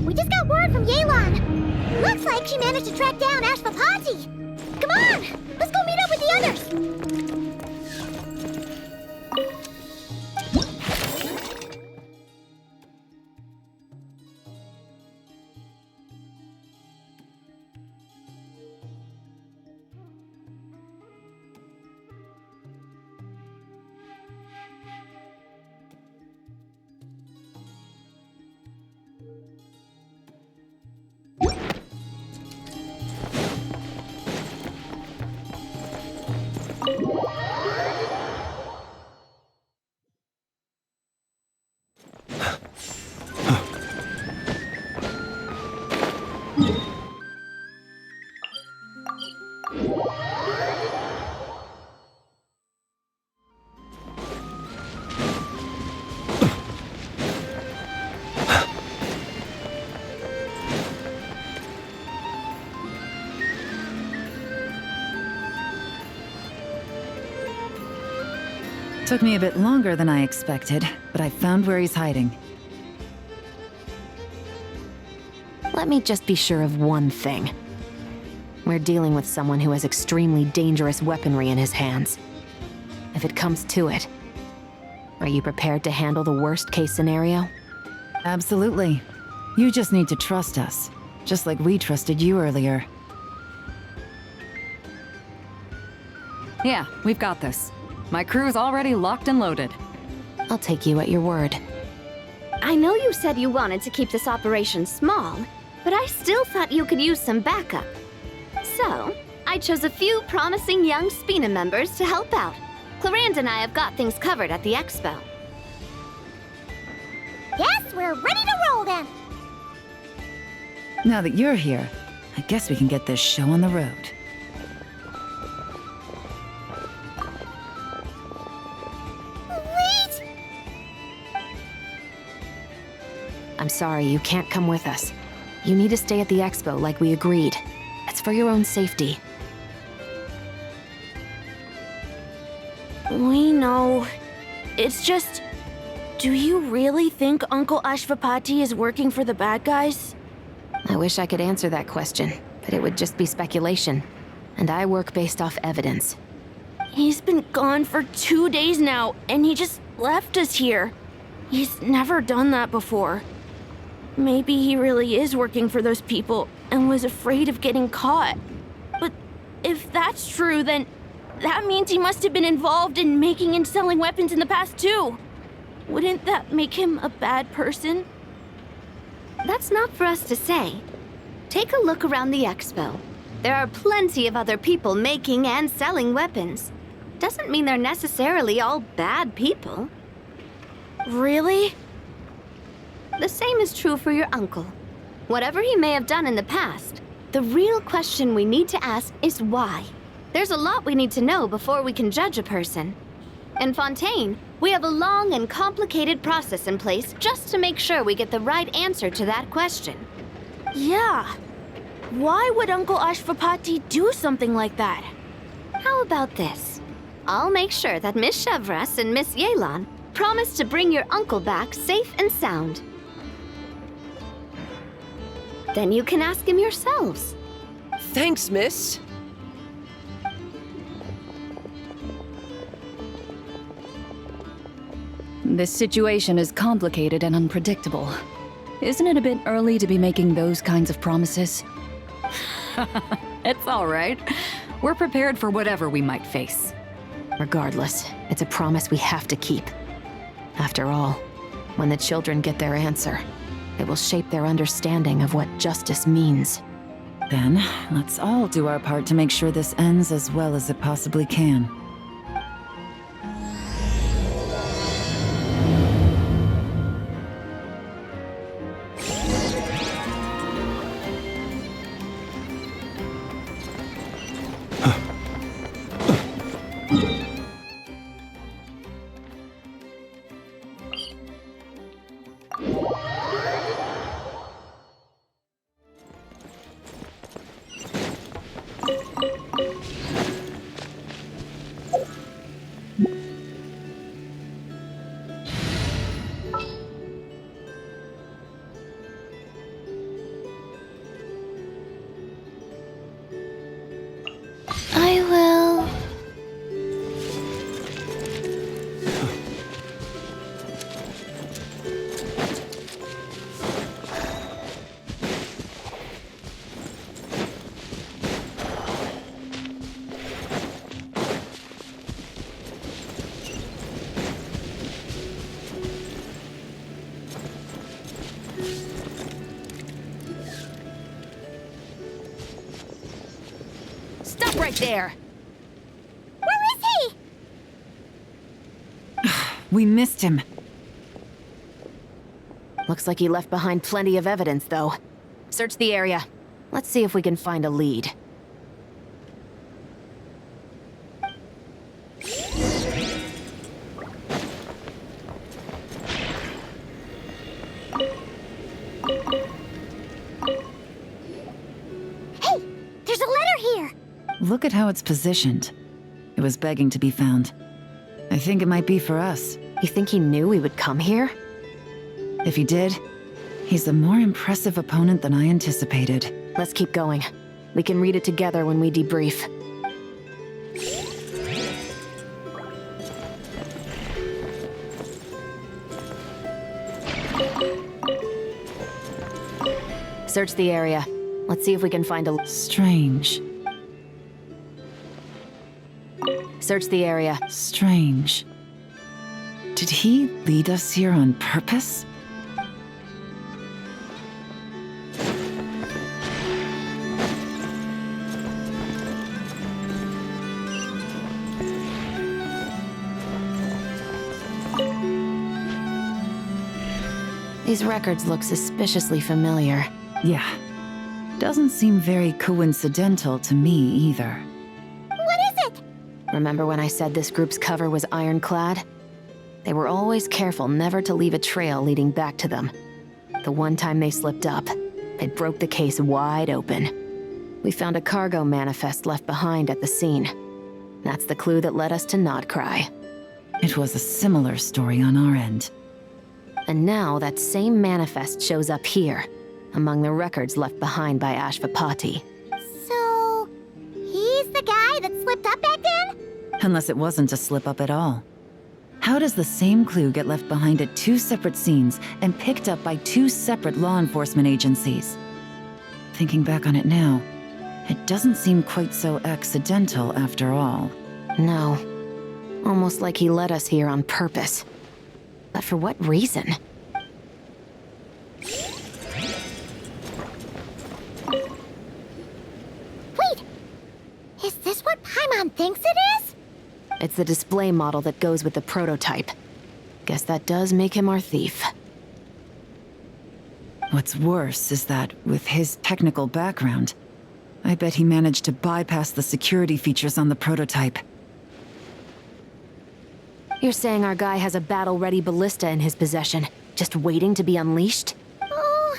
We just got word from Yelan. Looks like she managed to track down Ashvapati. Come on, let's go meet up with the others. Took me a bit longer than I expected, but I found where he's hiding. Let me just be sure of one thing. We're dealing with someone who has extremely dangerous weaponry in his hands. If it comes to it, are you prepared to handle the worst-case scenario? Absolutely. You just need to trust us, just like we trusted you earlier. Yeah, we've got this. My crew's already locked and loaded. I'll take you at your word. I know you said you wanted to keep this operation small, but I still thought you could use some backup. So, I chose a few promising young Spina members to help out. Claranda and I have got things covered at the expo. Yes, we're ready to roll then. Now that you're here, I guess we can get this show on the road. Wait! I'm sorry, you can't come with us. You need to stay at the expo like we agreed. It's for your own safety. We know. It's just... Do you really think Uncle Ashvapati is working for the bad guys? I wish I could answer that question, but it would just be speculation. And I work based off evidence. He's been gone for 2 days now, and he just left us here. He's never done that before. Maybe he really is working for those people and was afraid of getting caught. But if that's true, then that means he must have been involved in making and selling weapons in the past too. Wouldn't that make him a bad person? That's not for us to say. Take a look around the expo. There are plenty of other people making and selling weapons. Doesn't mean they're necessarily all bad people. Really? The same is true for your uncle. Whatever he may have done in the past, the real question we need to ask is why. There's a lot we need to know before we can judge a person. In Fontaine, we have a long and complicated process in place just to make sure we get the right answer to that question. Yeah. Why would Uncle Ashvapati do something like that? How about this? I'll make sure that Miss Chevras and Miss Yelan promise to bring your uncle back safe and sound. Then you can ask him yourselves. Thanks, miss. This situation is complicated and unpredictable. Isn't it a bit early to be making those kinds of promises? It's all right. We're prepared for whatever we might face. Regardless, it's a promise we have to keep. After all, when the children get their answer, it will shape their understanding of what justice means. Then, let's all do our part to make sure this ends as well as it possibly can. I will. Stop right there! Where is he? We missed him. Looks like he left behind plenty of evidence, though. Search the area. Let's see if we can find a lead. Hey, there's a letter here. Look at how it's positioned. It was begging to be found. I think it might be for us. You think he knew we would come here? If he did, he's a more impressive opponent than I anticipated. Let's keep going. We can read it together when we debrief. Search the area. Let's see if we can find a... Strange. Search the area. Strange. Did he lead us here on purpose? These records look suspiciously familiar. Yeah. Doesn't seem very coincidental to me either. What is it? Remember when I said this group's cover was ironclad? They were always careful never to leave a trail leading back to them. The one time they slipped up, it broke the case wide open. We found a cargo manifest left behind at the scene. That's the clue that led us to Nodcry. It was a similar story on our end. And now that same manifest shows up here, among the records left behind by Ashvapati. So, he's the guy that slipped up back then? Unless it wasn't a slip-up at all. How does the same clue get left behind at two separate scenes and picked up by two separate law enforcement agencies? Thinking back on it now, it doesn't seem quite so accidental after all. No. Almost like he led us here on purpose. But for what reason? Wait! Is this what Paimon thinks it is? It's the display model that goes with the prototype. Guess that does make him our thief. What's worse is that, with his technical background, I bet he managed to bypass the security features on the prototype. You're saying our guy has a battle-ready ballista in his possession, just waiting to be unleashed? Oh,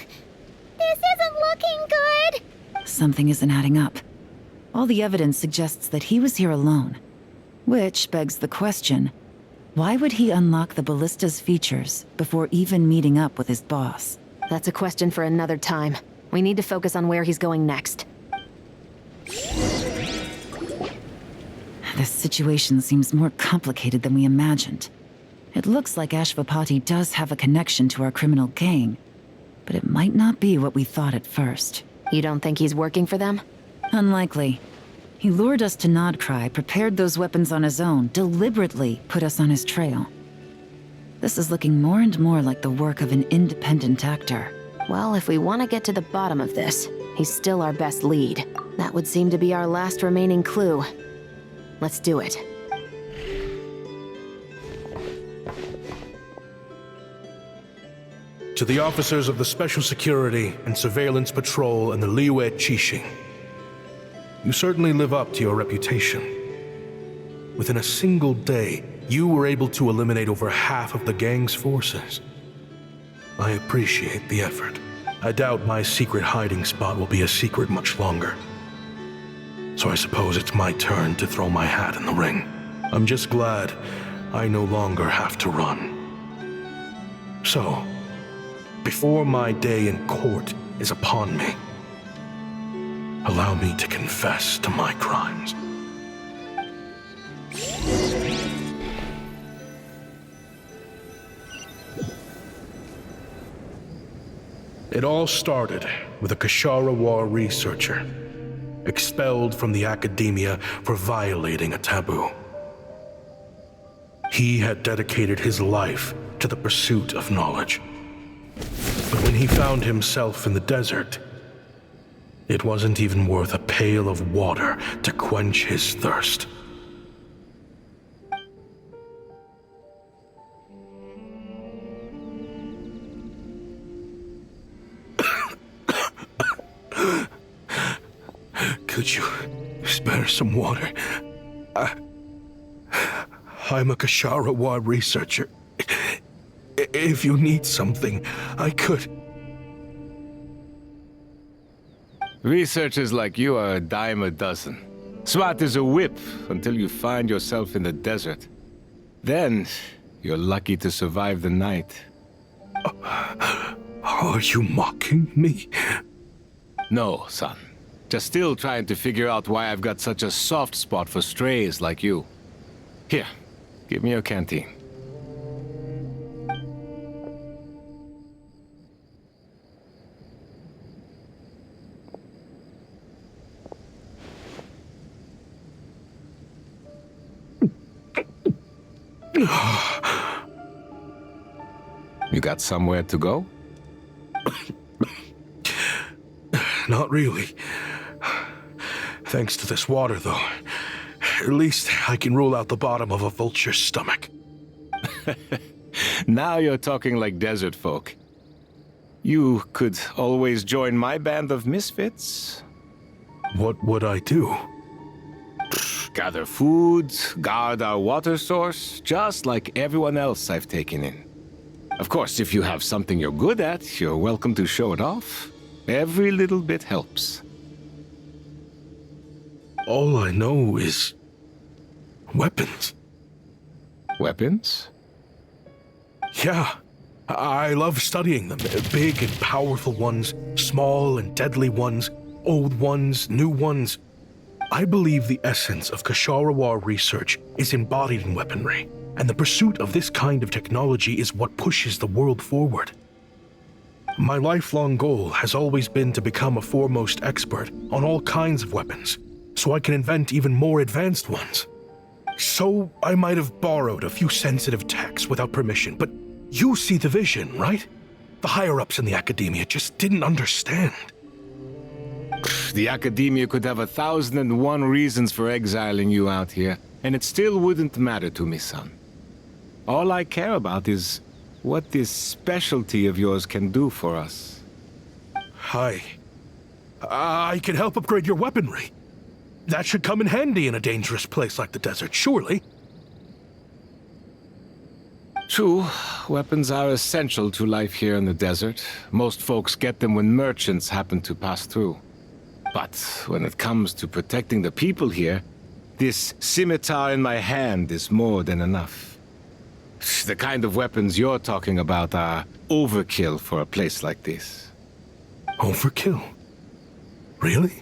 this isn't looking good. Something isn't adding up. All the evidence suggests that he was here alone. Which begs the question, why would he unlock the ballista's features before even meeting up with his boss? That's a question for another time. We need to focus on where he's going next. This situation seems more complicated than we imagined. It looks like Ashvapati does have a connection to our criminal gang, but it might not be what we thought at first. You don't think he's working for them? Unlikely. He lured us to Nodcry, prepared those weapons on his own, deliberately put us on his trail. This is looking more and more like the work of an independent actor. Well, if we want to get to the bottom of this, he's still our best lead. That would seem to be our last remaining clue. Let's do it. To the officers of the Special Security and Surveillance Patrol and the Liyue Qixing, you certainly live up to your reputation. Within a single day, you were able to eliminate over half of the gang's forces. I appreciate the effort. I doubt my secret hiding spot will be a secret much longer. So I suppose it's my turn to throw my hat in the ring. I'm just glad I no longer have to run. So, before my day in court is upon me, allow me to confess to my crimes. It all started with a Kashara War researcher, expelled from the academia for violating a taboo. He had dedicated his life to the pursuit of knowledge. But when he found himself in the desert, it wasn't even worth a pail of water to quench his thirst. Could you spare some water? I'm a Kashara War researcher. If you need something, I could. Researchers like you are a dime a dozen. Smart as a whip until you find yourself in the desert. Then, you're lucky to survive the night. Are you mocking me? No, son. Just still trying to figure out why I've got such a soft spot for strays like you. Here, give me your canteen. You got somewhere to go? Not really. Thanks to this water, though. At least I can rule out the bottom of a vulture's stomach. Now you're talking like desert folk. You could always join my band of misfits. What would I do? Gather food, guard our water source, just like everyone else I've taken in. Of course, if you have something you're good at, you're welcome to show it off. Every little bit helps. All I know is weapons. Weapons? Yeah. I love studying them. Big and powerful ones, small and deadly ones, old ones, new ones. I believe the essence of Kshatriya research is embodied in weaponry, and the pursuit of this kind of technology is what pushes the world forward. My lifelong goal has always been to become a foremost expert on all kinds of weapons, so I can invent even more advanced ones. So I might have borrowed a few sensitive techs without permission, but you see the vision, right? The higher-ups in the academia just didn't understand. The academia could have 1,001 reasons for exiling you out here, and it still wouldn't matter to me, son. All I care about is what this specialty of yours can do for us. I can help upgrade your weaponry. That should come in handy in a dangerous place like the desert, surely. True, weapons are essential to life here in the desert. Most folks get them when merchants happen to pass through. But when it comes to protecting the people here, this scimitar in my hand is more than enough. The kind of weapons you're talking about are overkill for a place like this. Overkill? Really?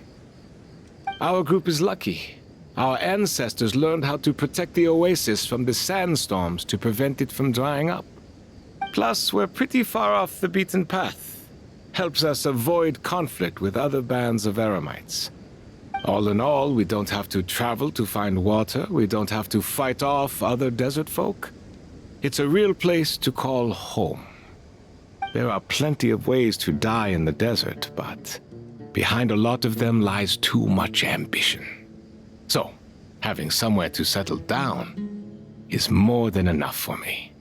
Our group is lucky. Our ancestors learned how to protect the oasis from the sandstorms to prevent it from drying up. Plus, we're pretty far off the beaten path. Helps us avoid conflict with other bands of Eremites. All in all, we don't have to travel to find water, we don't have to fight off other desert folk. It's a real place to call home. There are plenty of ways to die in the desert, but behind a lot of them lies too much ambition. So, having somewhere to settle down is more than enough for me.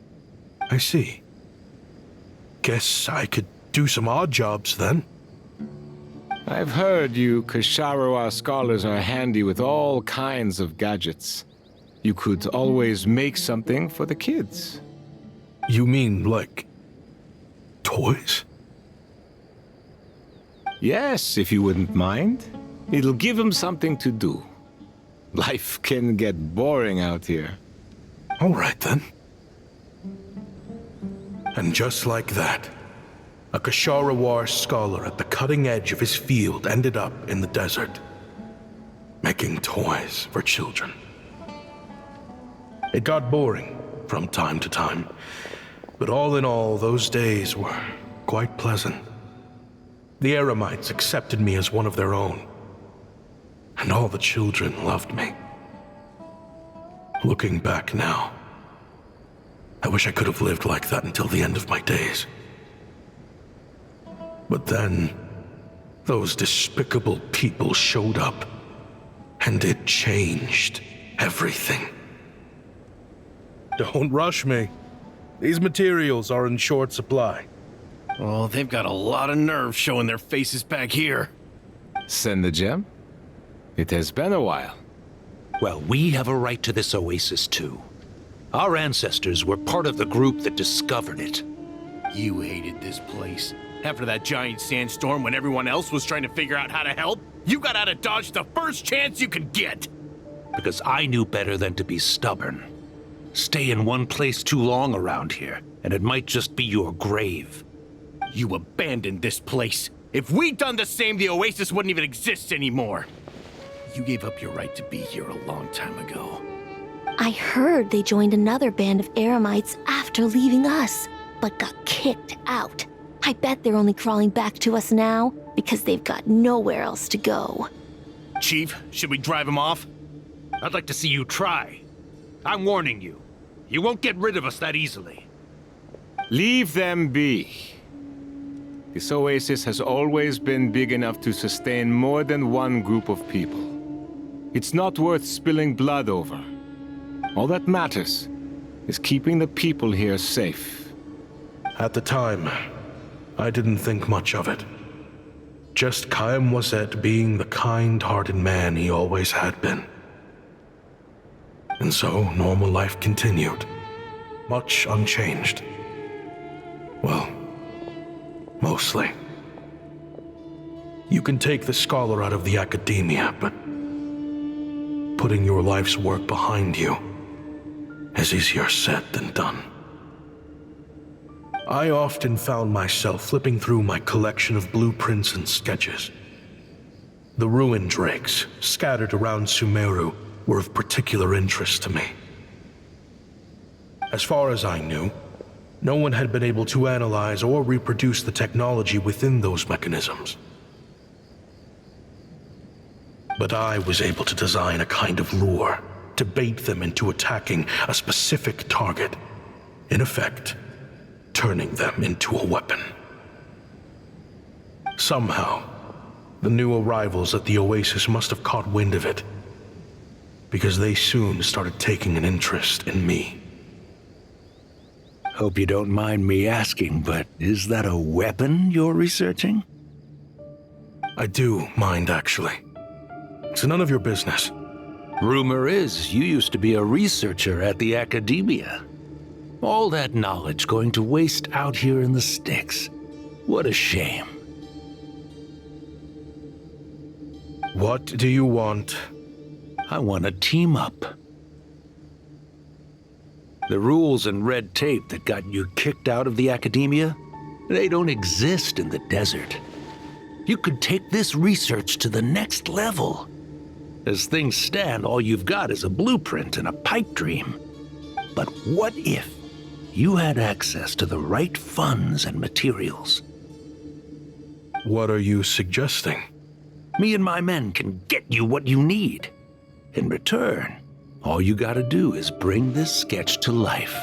I see. Guess I could do some odd jobs then. I've heard you Kshatriya scholars are handy with all kinds of gadgets. You could always make something for the kids. You mean, like, toys? Yes, if you wouldn't mind. It'll give them something to do. Life can get boring out here. All right, then. And just like that, a Kshatriya scholar at the cutting edge of his field ended up in the desert, making toys for children. It got boring from time to time, but all in all, those days were quite pleasant. The Eremites accepted me as one of their own, and all the children loved me. Looking back now, I wish I could have lived like that until the end of my days. But then, those despicable people showed up, and it changed everything. Don't rush me. These materials are in short supply. Oh, they've got a lot of nerve showing their faces back here. Send the gem? It has been a while. Well, we have a right to this oasis too. Our ancestors were part of the group that discovered it. You hated this place. After that giant sandstorm when everyone else was trying to figure out how to help, you got out of Dodge the first chance you could get. Because I knew better than to be stubborn. Stay in one place too long around here, and it might just be your grave. You abandoned this place. If we'd done the same, the Oasis wouldn't even exist anymore. You gave up your right to be here a long time ago. I heard they joined another band of Eremites after leaving us, but got kicked out. I bet they're only crawling back to us now because they've got nowhere else to go. Chief, should we drive him off? I'd like to see you try. I'm warning you. You won't get rid of us that easily. Leave them be. This oasis has always been big enough to sustain more than one group of people. It's not worth spilling blood over. All that matters is keeping the people here safe. At the time, I didn't think much of it. Just Chaim Wazet being the kind-hearted man he always had been. And so, normal life continued, much unchanged. Well, mostly. You can take the scholar out of the academia, but putting your life's work behind you is easier said than done. I often found myself flipping through my collection of blueprints and sketches. The ruin drakes scattered around Sumeru were of particular interest to me. As far as I knew, no one had been able to analyze or reproduce the technology within those mechanisms. But I was able to design a kind of lure to bait them into attacking a specific target, in effect, turning them into a weapon. Somehow, the new arrivals at the Oasis must have caught wind of it, because they soon started taking an interest in me. Hope you don't mind me asking, but is that a weapon you're researching? I do mind, actually. It's none of your business. Rumor is you used to be a researcher at the academia. All that knowledge going to waste out here in the sticks. What a shame. What do you want? I want to team up. The rules and red tape that got you kicked out of the academia, they don't exist in the desert. You could take this research to the next level. As things stand, all you've got is a blueprint and a pipe dream. But what if you had access to the right funds and materials? What are you suggesting? Me and my men can get you what you need. In return, all you gotta do is bring this sketch to life.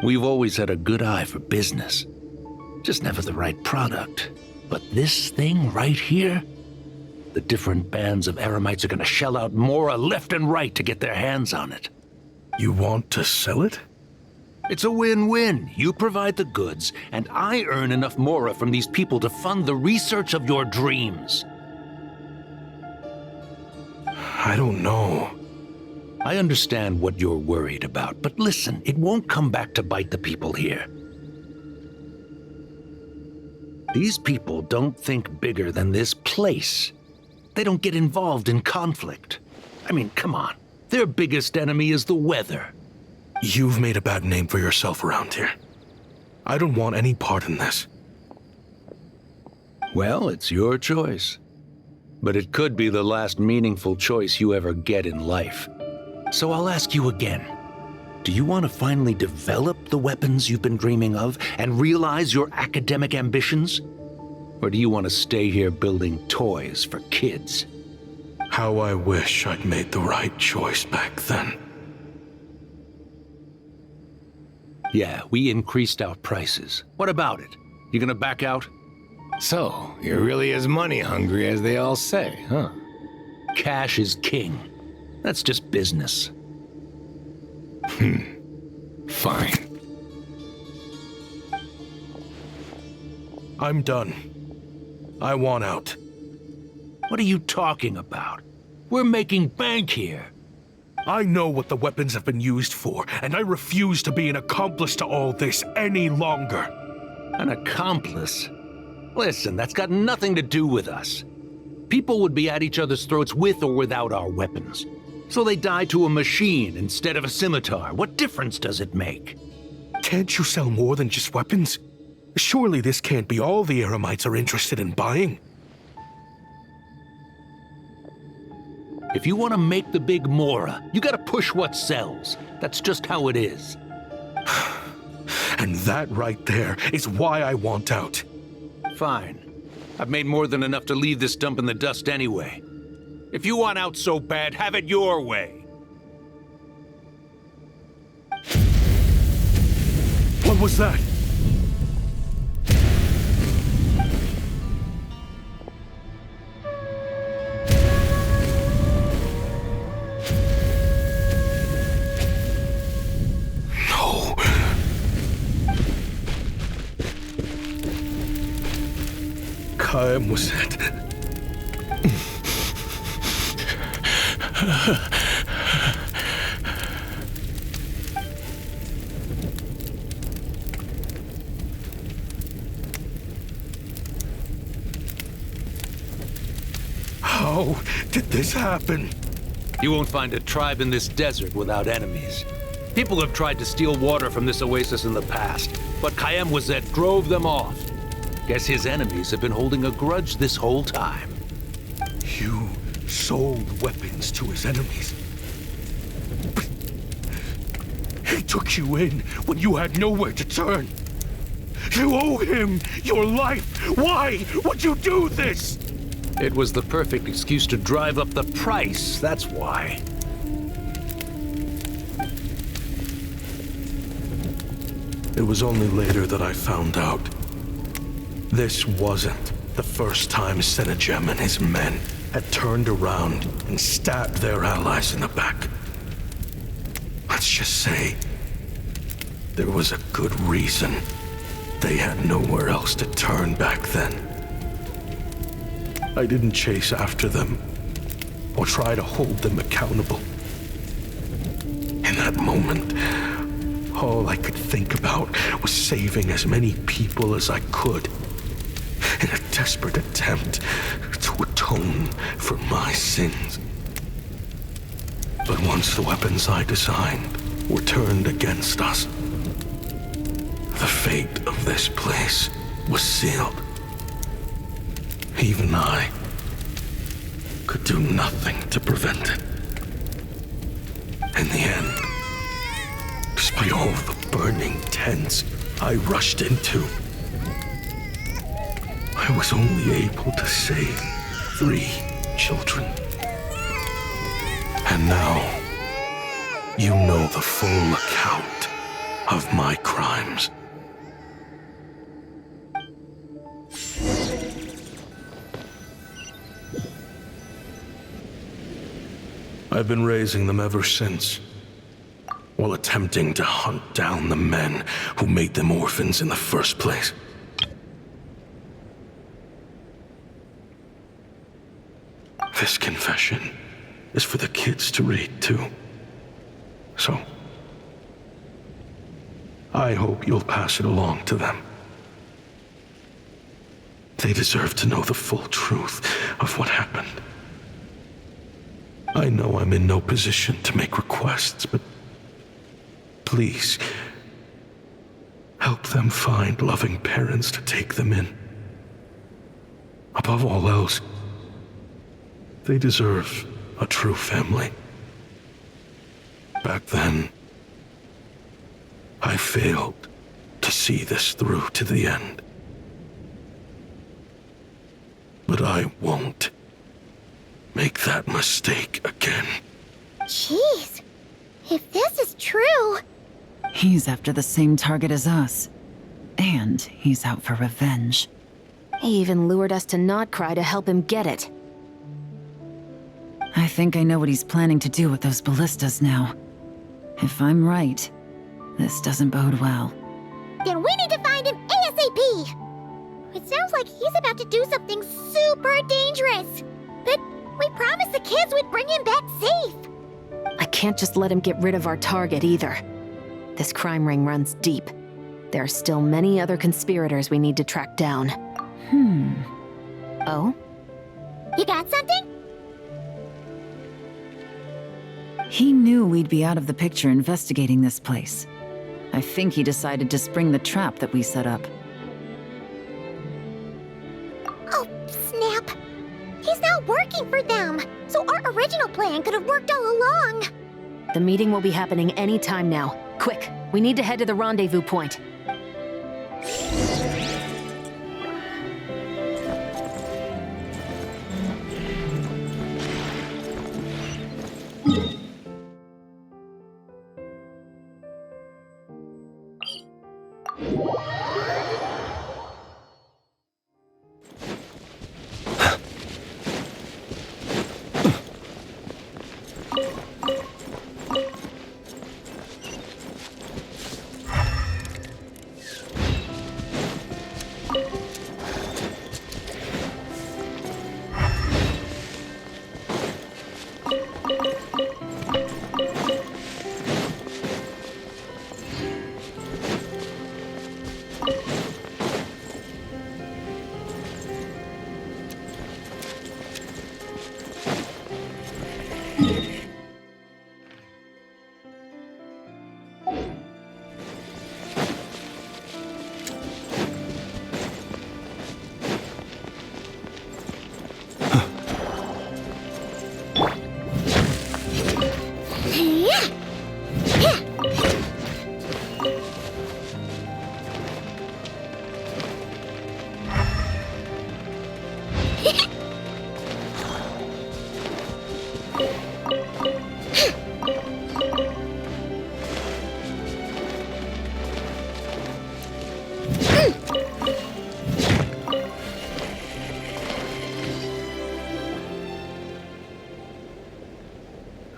We've always had a good eye for business, just never the right product. But this thing right here, the different bands of Eremites are gonna shell out Mora left and right to get their hands on it. You want to sell it? It's a win-win. You provide the goods, and I earn enough Mora from these people to fund the research of your dreams. I don't know. I understand what you're worried about, but listen, it won't come back to bite the people here. These people don't think bigger than this place. They don't get involved in conflict. I mean, come on. Their biggest enemy is the weather. You've made a bad name for yourself around here. I don't want any part in this. Well, it's your choice. But it could be the last meaningful choice you ever get in life. So I'll ask you again. Do you want to finally develop the weapons you've been dreaming of and realize your academic ambitions? Or do you want to stay here building toys for kids? How I wish I'd made the right choice back then. Yeah, we increased our prices. What about it? You gonna back out? So, you're really as money hungry as they all say, huh? Cash is king. That's just business. Fine. I'm done. I want out. What are you talking about? We're making bank here. I know what the weapons have been used for, and I refuse to be an accomplice to all this any longer. An accomplice? Listen, that's got nothing to do with us. People would be at each other's throats with or without our weapons. So they die to a machine instead of a scimitar. What difference does it make? Can't you sell more than just weapons? Surely this can't be all the Eremites are interested in buying. If you want to make the big Mora, you gotta push what sells. That's just how it is. And that right there is why I want out. Fine. I've made more than enough to leave this dump in the dust anyway. If you want out so bad, have it your way. What was that? No. Kaim was it? How did this happen? You won't find a tribe in this desert without enemies. People have tried to steal water from this oasis in the past, but Kaim Wazet drove them off. Guess his enemies have been holding a grudge this whole time. You sold weapons to his enemies. He took you in when you had nowhere to turn. You owe him your life. Why would you do this? It was the perfect excuse to drive up the price, that's why. It was only later that I found out. This wasn't the first time Senegem and his men had turned around and stabbed their allies in the back. Let's just say there was a good reason they had nowhere else to turn back then. I didn't chase after them or try to hold them accountable. In that moment, all I could think about was saving as many people as I could in a desperate attempt to atone for my sins. But once the weapons I designed were turned against us, the fate of this place was sealed. Even I could do nothing to prevent it. In the end, despite all the burning tents I rushed into, I was only able to save 3 children. And now, you know the full account of my crimes. I've been raising them ever since, while attempting to hunt down the men who made them orphans in the first place. This confession is for the kids to read, too. So, I hope you'll pass it along to them. They deserve to know the full truth of what happened. I know I'm in no position to make requests, but please, help them find loving parents to take them in. Above all else, they deserve a true family. Back then, I failed to see this through to the end. But I won't make that mistake again. Jeez, if this is true... He's after the same target as us. And he's out for revenge. He even lured us to Notcry to help him get it. I think I know what he's planning to do with those ballistas now. If I'm right, this doesn't bode well. Then we need to find him ASAP! It sounds like he's about to do something super dangerous. But we promised the kids we'd bring him back safe. I can't just let him get rid of our target either. This crime ring runs deep. There are still many other conspirators we need to track down. Oh? You got something? He knew we'd be out of the picture investigating this place. I think he decided to spring the trap that we set up. Oh, snap! He's not working for them, so our original plan could have worked all along. The meeting will be happening any time now. Quick, we need to head to the rendezvous point.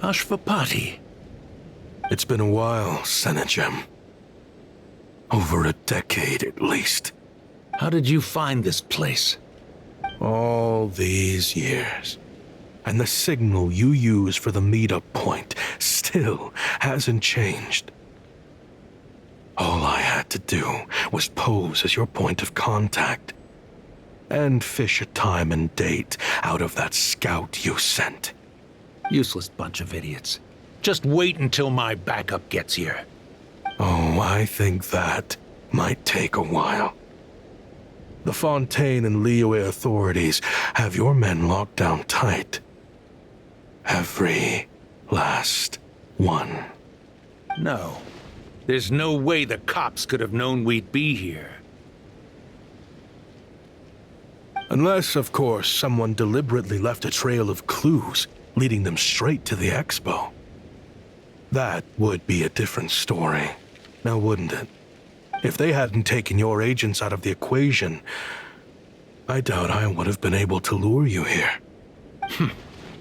Ashvapati. It's been a while, Senegem. Over a decade at least. How did you find this place? All these years. And the signal you use for the meetup point still hasn't changed. All I had to do was pose as your point of contact. And fish a time and date out of that scout you sent. Useless bunch of idiots. Just wait until my backup gets here. Oh, I think that might take a while. The Fontaine and Liyue authorities have your men locked down tight. Every last one. No. There's no way the cops could have known we'd be here. Unless, of course, someone deliberately left a trail of clues, leading them straight to the expo. That would be a different story, now wouldn't it? If they hadn't taken your agents out of the equation, I doubt I would have been able to lure you here.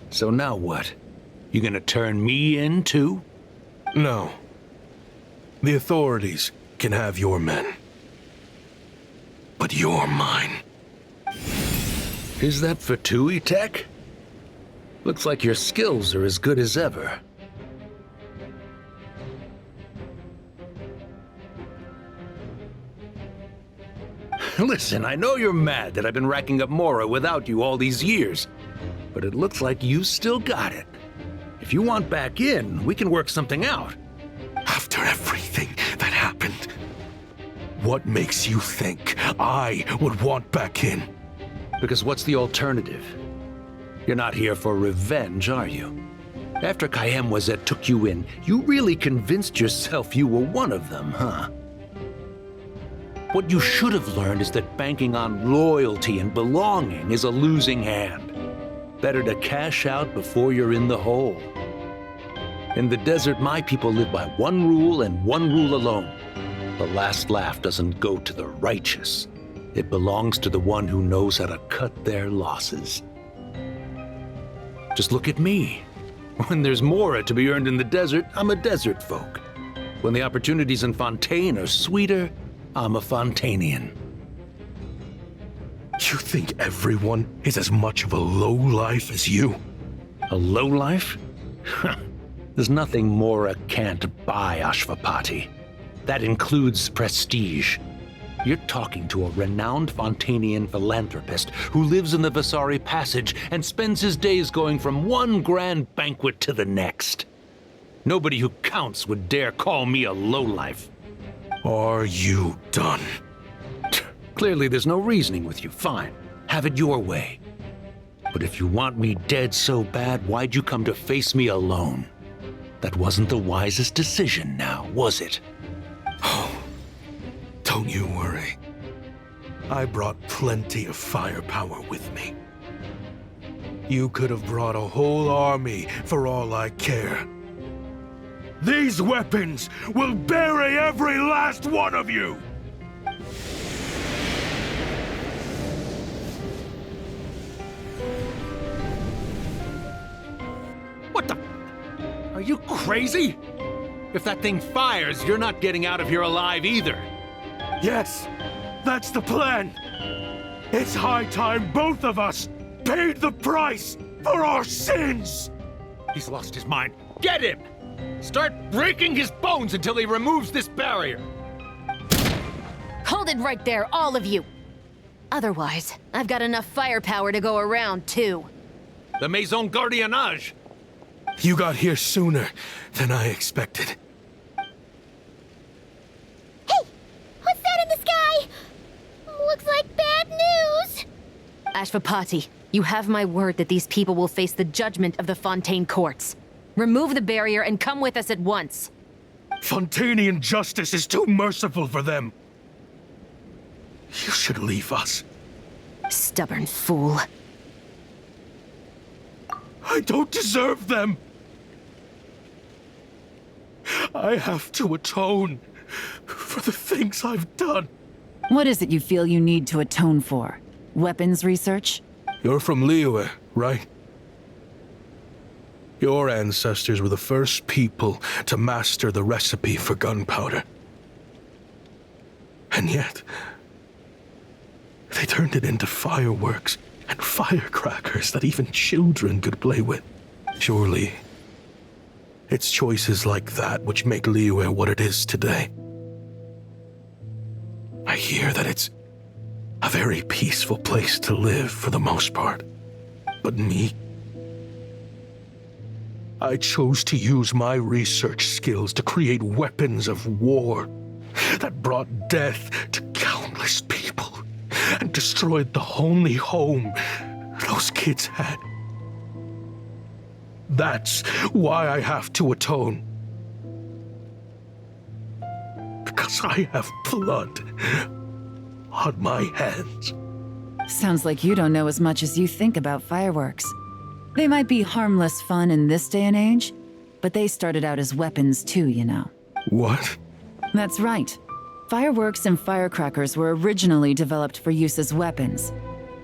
So now what? You gonna turn me in, too? No. The authorities can have your men. But you're mine. Is that Fatui tech? Looks like your skills are as good as ever. Listen, I know you're mad that I've been racking up Mora without you all these years, but it looks like you still got it. If you want back in, we can work something out. After everything that happened, what makes you think I would want back in? Because what's the alternative? You're not here for revenge, are you? After Kayemwazet took you in, you really convinced yourself you were one of them, huh? What you should have learned is that banking on loyalty and belonging is a losing hand. Better to cash out before you're in the hole. In the desert, my people live by one rule and one rule alone. The last laugh doesn't go to the righteous. It belongs to the one who knows how to cut their losses. Just look at me. When there's Mora to be earned in the desert, I'm a desert folk. When the opportunities in Fontaine are sweeter, I'm a Fontanian. You think everyone is as much of a lowlife as you? A lowlife? There's nothing Mora can't buy, Ashvapati. That includes prestige. You're talking to a renowned Fontanian philanthropist who lives in the Vasari Passage and spends his days going from one grand banquet to the next. Nobody who counts would dare call me a lowlife. Are you done? Clearly there's no reasoning with you. Fine. Have it your way. But if you want me dead so bad, why'd you come to face me alone? That wasn't the wisest decision now, was it? Oh, don't you worry. I brought plenty of firepower with me. You could have brought a whole army for all I care. These weapons will bury every last one of you! What the? Are you crazy? If that thing fires, you're not getting out of here alive either. Yes, that's the plan. It's high time both of us paid the price for our sins! He's lost his mind. Get him! Start breaking his bones until he removes this barrier. Hold it right there, all of you. Otherwise, I've got enough firepower to go around, too. The Maison Gardiennage. You got here sooner than I expected. Hey! What's that in the sky? Looks like bad news. Ashvapati, you have my word that these people will face the judgment of the Fontaine courts. Remove the barrier and come with us at once. Fontainian justice is too merciful for them. You should leave us. Stubborn fool. I don't deserve them. I have to atone for the things I've done. What is it you feel you need to atone for? Weapons research? You're from Liyue, right? Your ancestors were the first people to master the recipe for gunpowder. And yet, they turned it into fireworks and firecrackers that even children could play with. Surely, it's choices like that which make Liyue what it is today. I hear that it's a very peaceful place to live for the most part. But me, I chose to use my research skills to create weapons of war that brought death to countless people and destroyed the only home those kids had. That's why I have to atone. Because I have blood on my hands. Sounds like you don't know as much as you think about fireworks. They might be harmless fun in this day and age, but they started out as weapons too, you know. What? That's right. Fireworks and firecrackers were originally developed for use as weapons.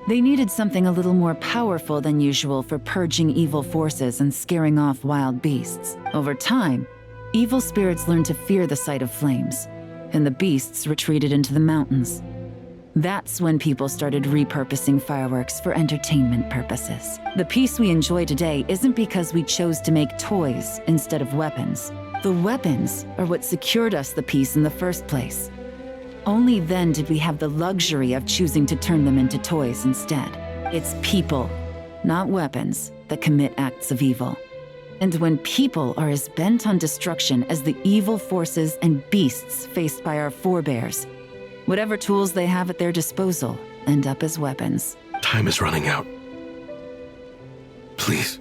They needed something a little more powerful than usual for purging evil forces and scaring off wild beasts. Over time, evil spirits learned to fear the sight of flames, and the beasts retreated into the mountains. That's when people started repurposing fireworks for entertainment purposes. The peace we enjoy today isn't because we chose to make toys instead of weapons. The weapons are what secured us the peace in the first place. Only then did we have the luxury of choosing to turn them into toys instead. It's people, not weapons, that commit acts of evil. And when people are as bent on destruction as the evil forces and beasts faced by our forebears, whatever tools they have at their disposal end up as weapons. Time is running out. Please.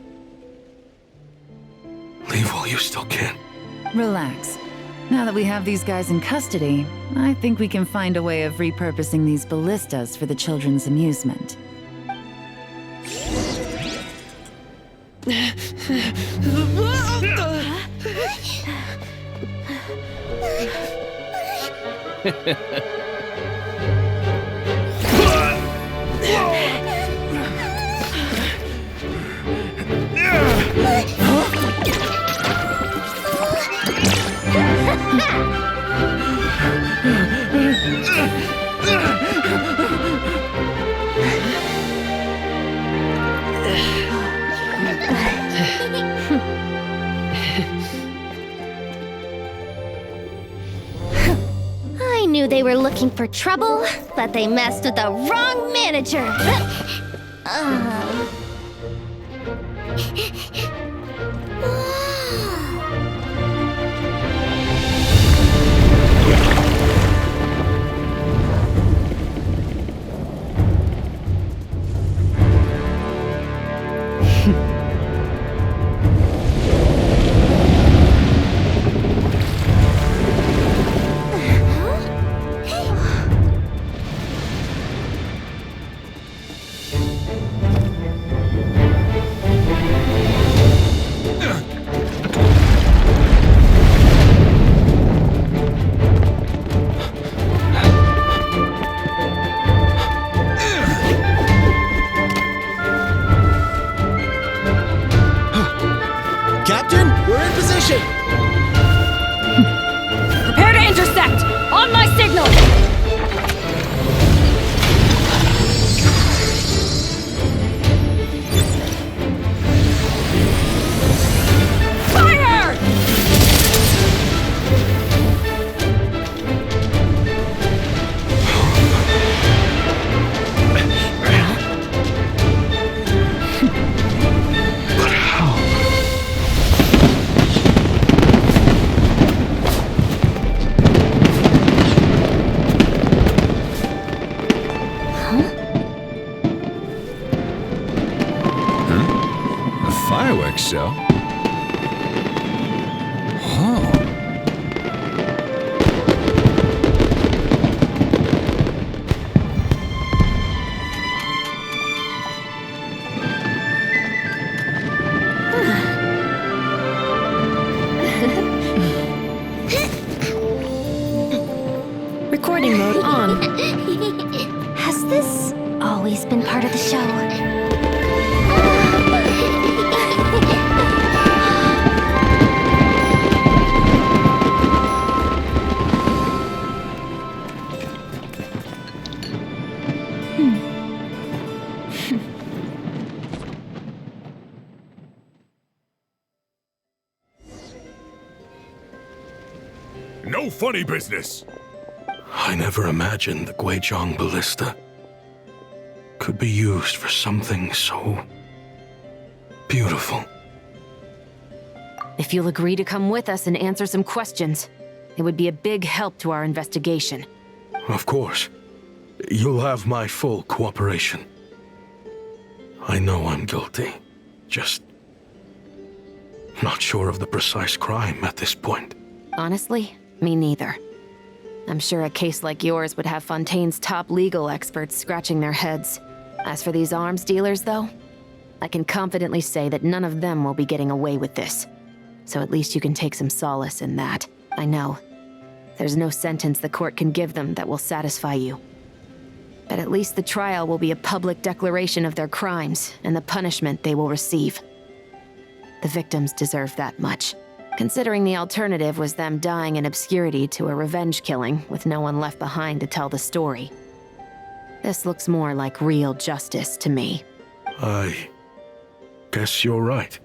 Leave while you still can. Relax. Now that we have these guys in custody, I think we can find a way of repurposing these ballistas for the children's amusement. I knew they were looking for trouble, but they messed with the wrong manager. fireworks show? Oh. Recording mode on. Has this always been part of the show? No funny business! I never imagined the Guizhong ballista could be used for something so beautiful. If you'll agree to come with us and answer some questions, it would be a big help to our investigation. Of course. You'll have my full cooperation. I know I'm guilty. Just not sure of the precise crime at this point. Honestly, me neither. I'm sure a case like yours would have Fontaine's top legal experts scratching their heads. As for these arms dealers, though, I can confidently say that none of them will be getting away with this. So at least you can take some solace in that. I know. There's no sentence the court can give them that will satisfy you. But at least the trial will be a public declaration of their crimes and the punishment they will receive. The victims deserve that much, considering the alternative was them dying in obscurity to a revenge killing with no one left behind to tell the story. This looks more like real justice to me. I guess you're right.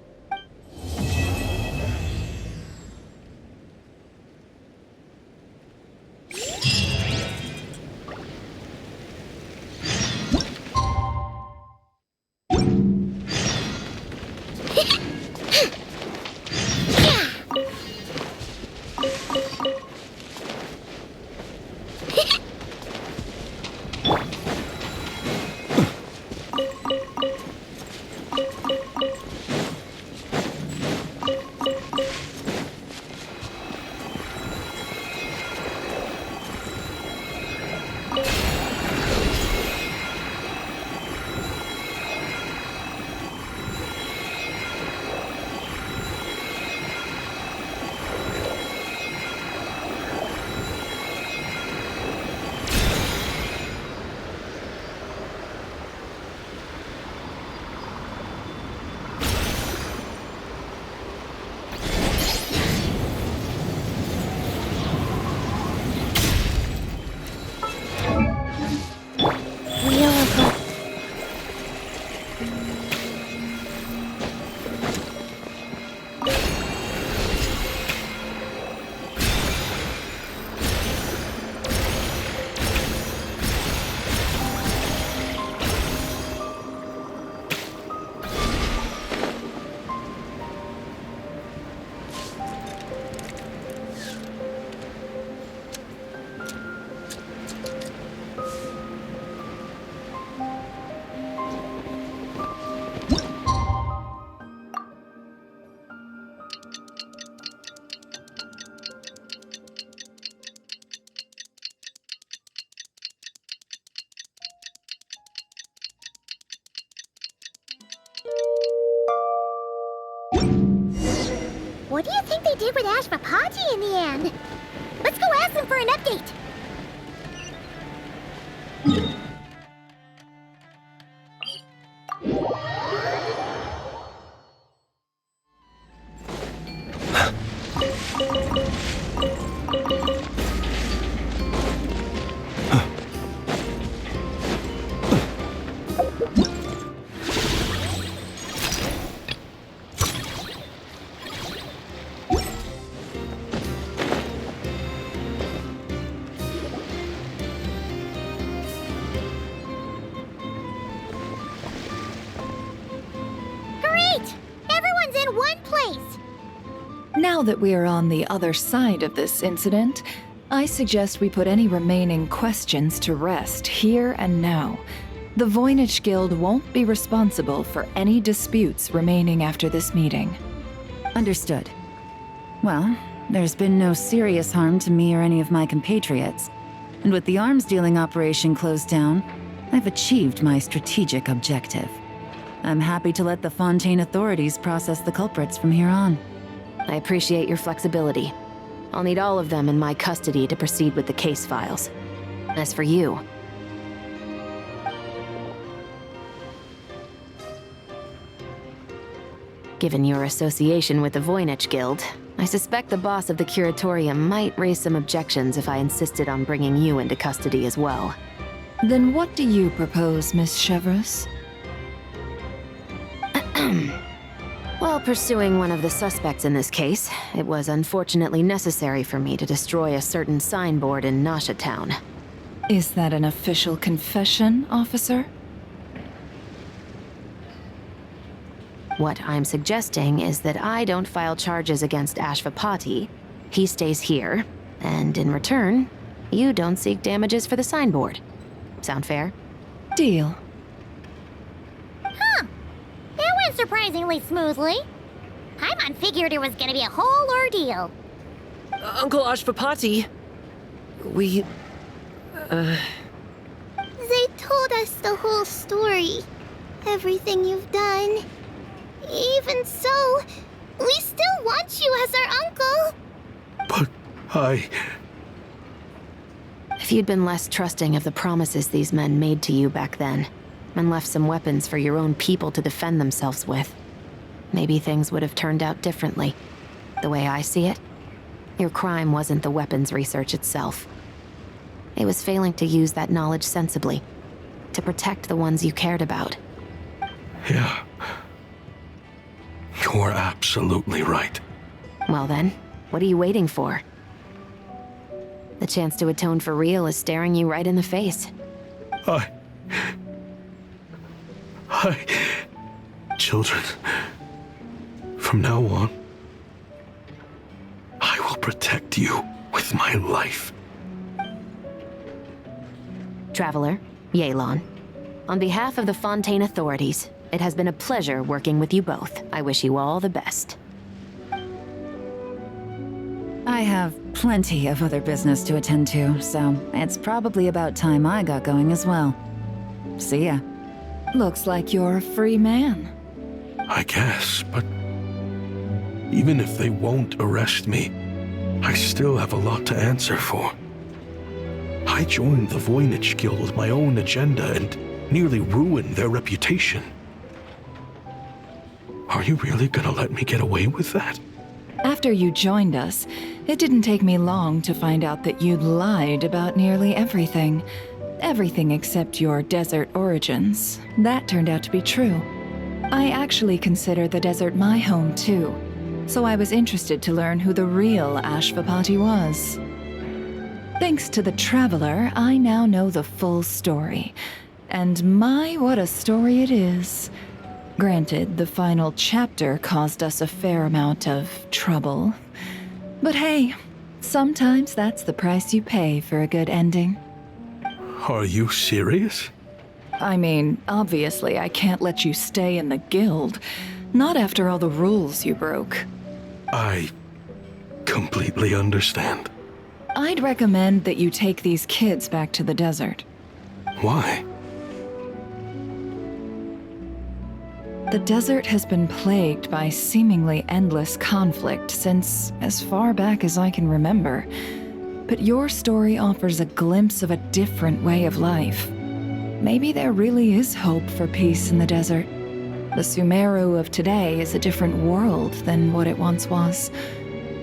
What do you think they did with Ashvapati in the end? Let's go ask them for an update. Now that we are on the other side of this incident, I suggest we put any remaining questions to rest here and now. The Voynich Guild won't be responsible for any disputes remaining after this meeting. Understood. Well, there's been no serious harm to me or any of my compatriots. And with the arms dealing operation closed down, I've achieved my strategic objective. I'm happy to let the Fontaine authorities process the culprits from here on. I appreciate your flexibility. I'll need all of them in my custody to proceed with the case files. As for you... Given your association with the Voynich Guild, I suspect the boss of the Curatorium might raise some objections if I insisted on bringing you into custody as well. Then what do you propose, Miss Chevreuse? While pursuing one of the suspects in this case, it was unfortunately necessary for me to destroy a certain signboard in Nasha Town. Is that an official confession, officer? What I'm suggesting is that I don't file charges against Ashvapati, he stays here, and in return, you don't seek damages for the signboard. Sound fair? Deal. Huh. That went surprisingly smoothly. Paimon figured it was gonna be a whole ordeal. Uncle Ashvapati, we... They told us the whole story. Everything you've done. Even so, we still want you as our uncle. But If you'd been less trusting of the promises these men made to you back then, and left some weapons for your own people to defend themselves with, maybe things would have turned out differently. The way I see it, your crime wasn't the weapons research itself. It was failing to use that knowledge sensibly, to protect the ones you cared about. Yeah. You're absolutely right. Well then, what are you waiting for? The chance to atone for real is staring you right in the face. Children, from now on, I will protect you with my life. Traveler, Yelan, on behalf of the Fontaine authorities, it has been a pleasure working with you both. I wish you all the best. I have plenty of other business to attend to, so it's probably about time I got going as well. See ya. Looks like you're a free man. I guess, but even if they won't arrest me, I still have a lot to answer for. I joined the Voynich Guild with my own agenda and nearly ruined their reputation. Are you really gonna let me get away with that? After you joined us, it didn't take me long to find out that you'd lied about nearly everything. Everything except your desert origins. That turned out to be true. I actually consider the desert my home too, so I was interested to learn who the real Ashvapati was. Thanks to the Traveler, I now know the full story. And my, what a story it is. Granted, the final chapter caused us a fair amount of trouble. But hey, sometimes that's the price you pay for a good ending. Are you serious? I mean, obviously I can't let you stay in the guild. Not after all the rules you broke. I completely understand. I'd recommend that you take these kids back to the desert. Why? The desert has been plagued by seemingly endless conflict since as far back as I can remember. But your story offers a glimpse of a different way of life. Maybe there really is hope for peace in the desert. The Sumeru of today is a different world than what it once was.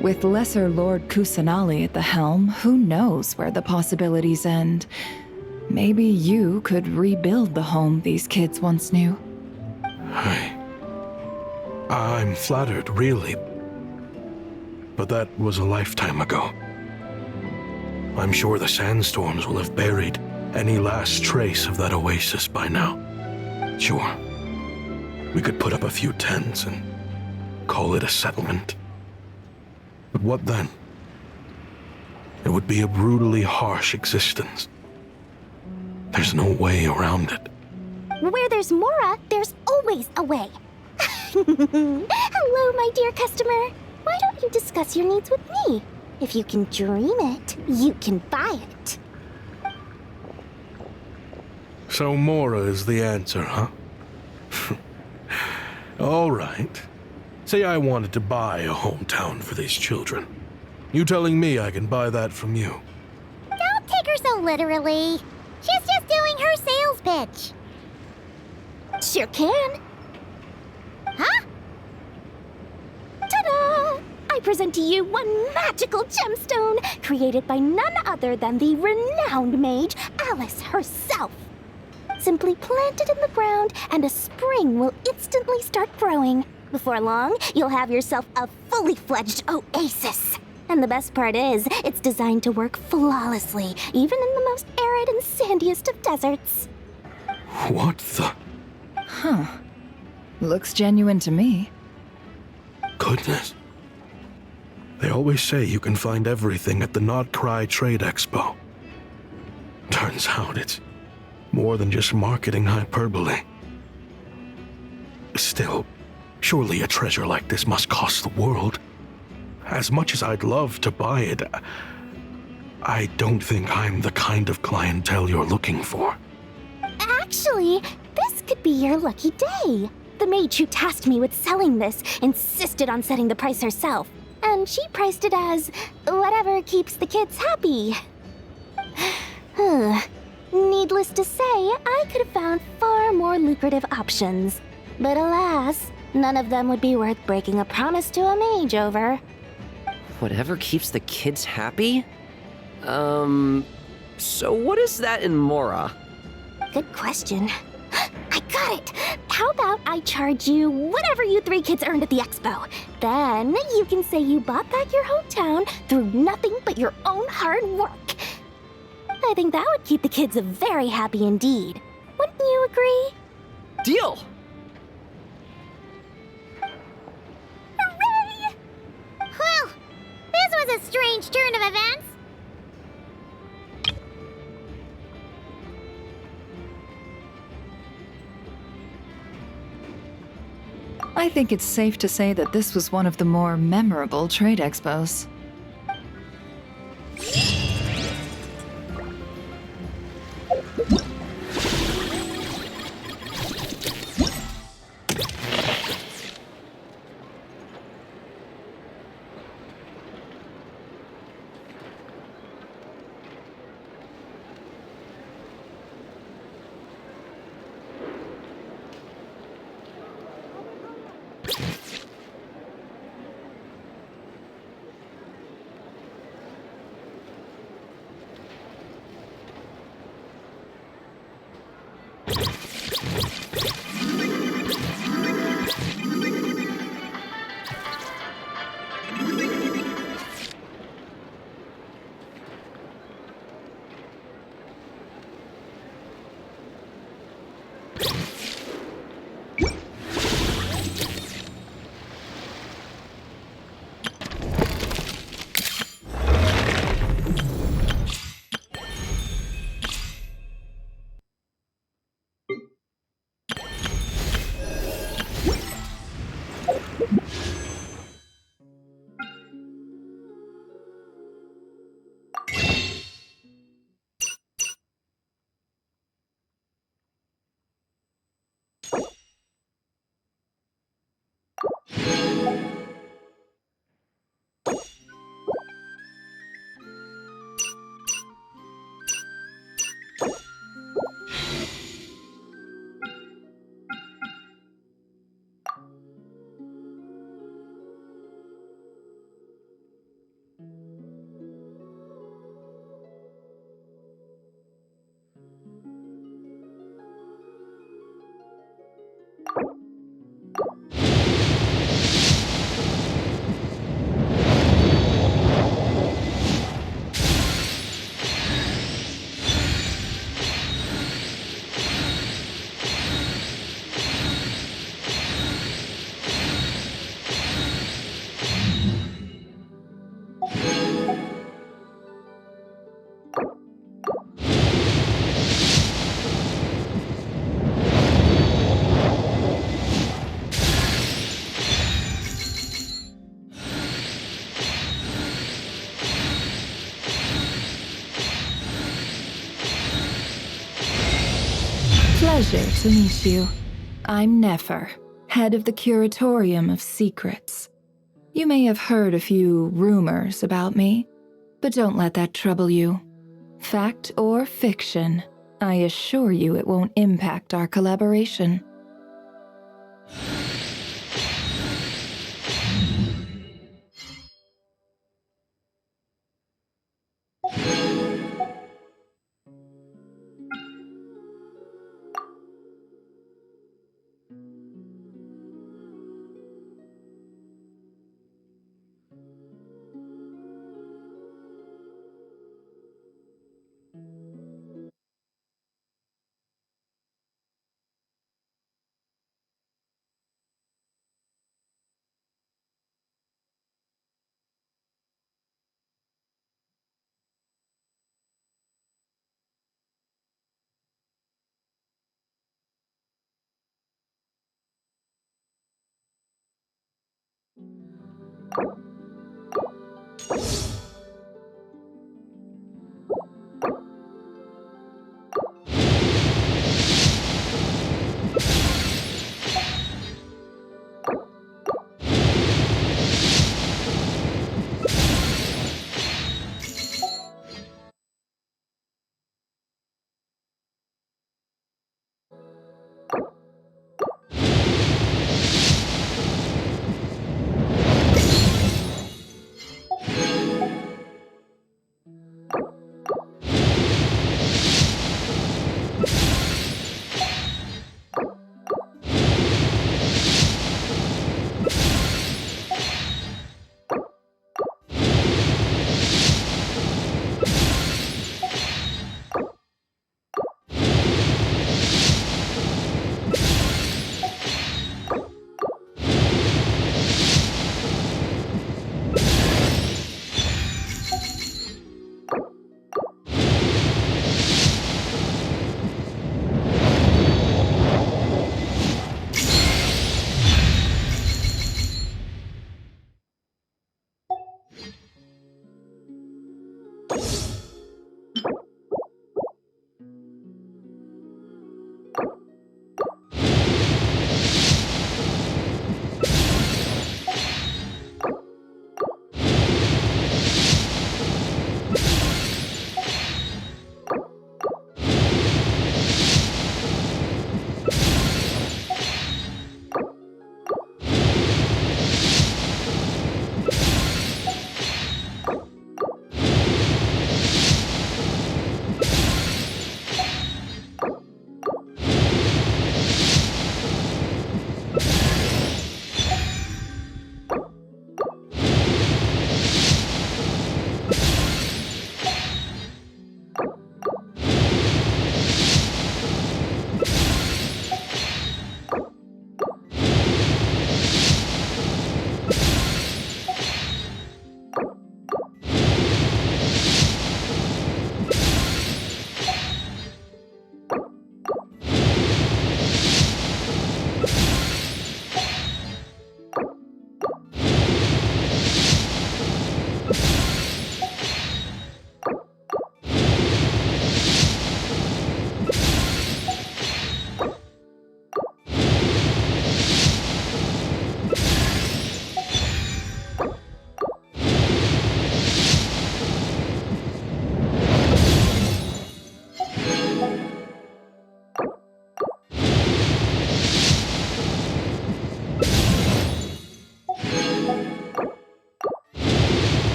With Lesser Lord Kusanali at the helm, who knows where the possibilities end? Maybe you could rebuild the home these kids once knew. I'm flattered, really. But that was a lifetime ago. I'm sure the sandstorms will have buried any last trace of that oasis by now. Sure, we could put up a few tents and call it a settlement. But what then? It would be a brutally harsh existence. There's no way around it. Where there's Mora, there's always a way. Hello, my dear customer. Why don't you discuss your needs with me? If you can dream it, you can buy it. So Mora is the answer, huh? All right. Say I wanted to buy a hometown for these children. You telling me I can buy that from you? Don't take her so literally. She's just doing her sales pitch. Sure can. Huh? Ta-da! I present to you one magical gemstone created by none other than the renowned mage Alice herself. Simply plant it in the ground and a spring will instantly start growing. Before long, you'll have yourself a fully fledged oasis. And the best part is, it's designed to work flawlessly, even in the most arid and sandiest of deserts. What the? Huh. Looks genuine to me. Goodness. They always say you can find everything at the Not Cry Trade Expo. Turns out it's more than just marketing hyperbole. Still, surely a treasure like this must cost the world. As much as I'd love to buy it, I don't think I'm the kind of clientele you're looking for. Actually, this could be your lucky day. The mage who tasked me with selling this insisted on setting the price herself, and she priced it as whatever keeps the kids happy. Needless to say, I could have found far more lucrative options. But alas, none of them would be worth breaking a promise to a mage over. Whatever keeps the kids happy? So what is that in Mora? Good question. I got it! How about I charge you whatever you 3 kids earned at the expo? Then you can say you bought back your hometown through nothing but your own hard work. I think that would keep the kids very happy indeed. Wouldn't you agree? Deal! Hooray! Well, this was a strange turn of events. I think it's safe to say that this was one of the more memorable trade expos. pleasure to meet you. I'm Nefer, head of the Curatorium of Secrets. You may have heard a few rumors about me, but don't let that trouble you. Fact or fiction, I assure you it won't impact our collaboration.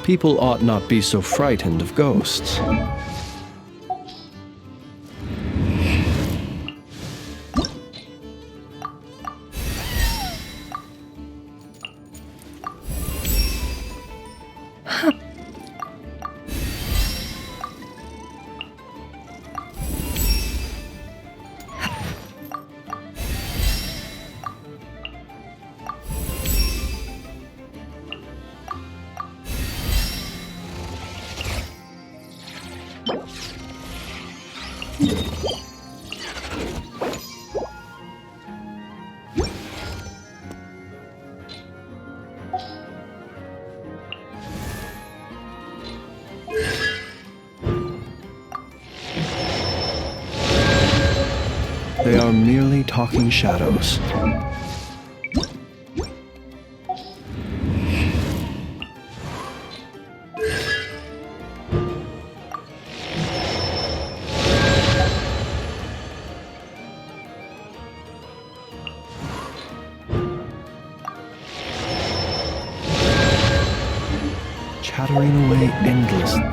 People ought not be so frightened of ghosts. They are merely talking shadows. Chattering away endlessly.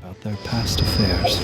About their past affairs.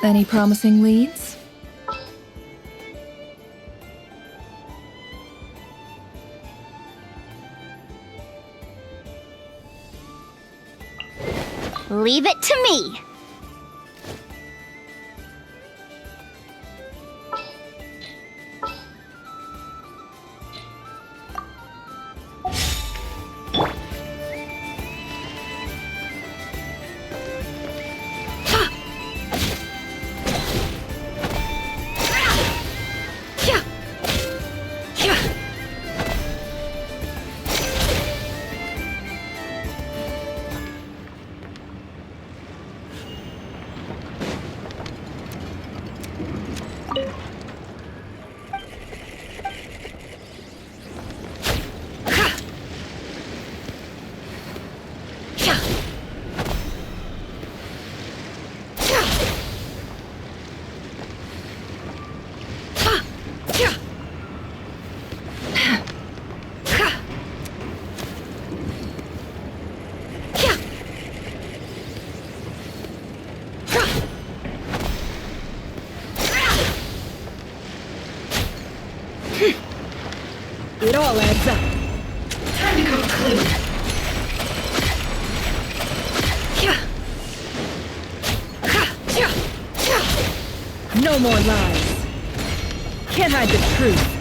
Any promising leads? Leave it to me. It all adds up. Time to come clean. No more lies. Can't hide the truth.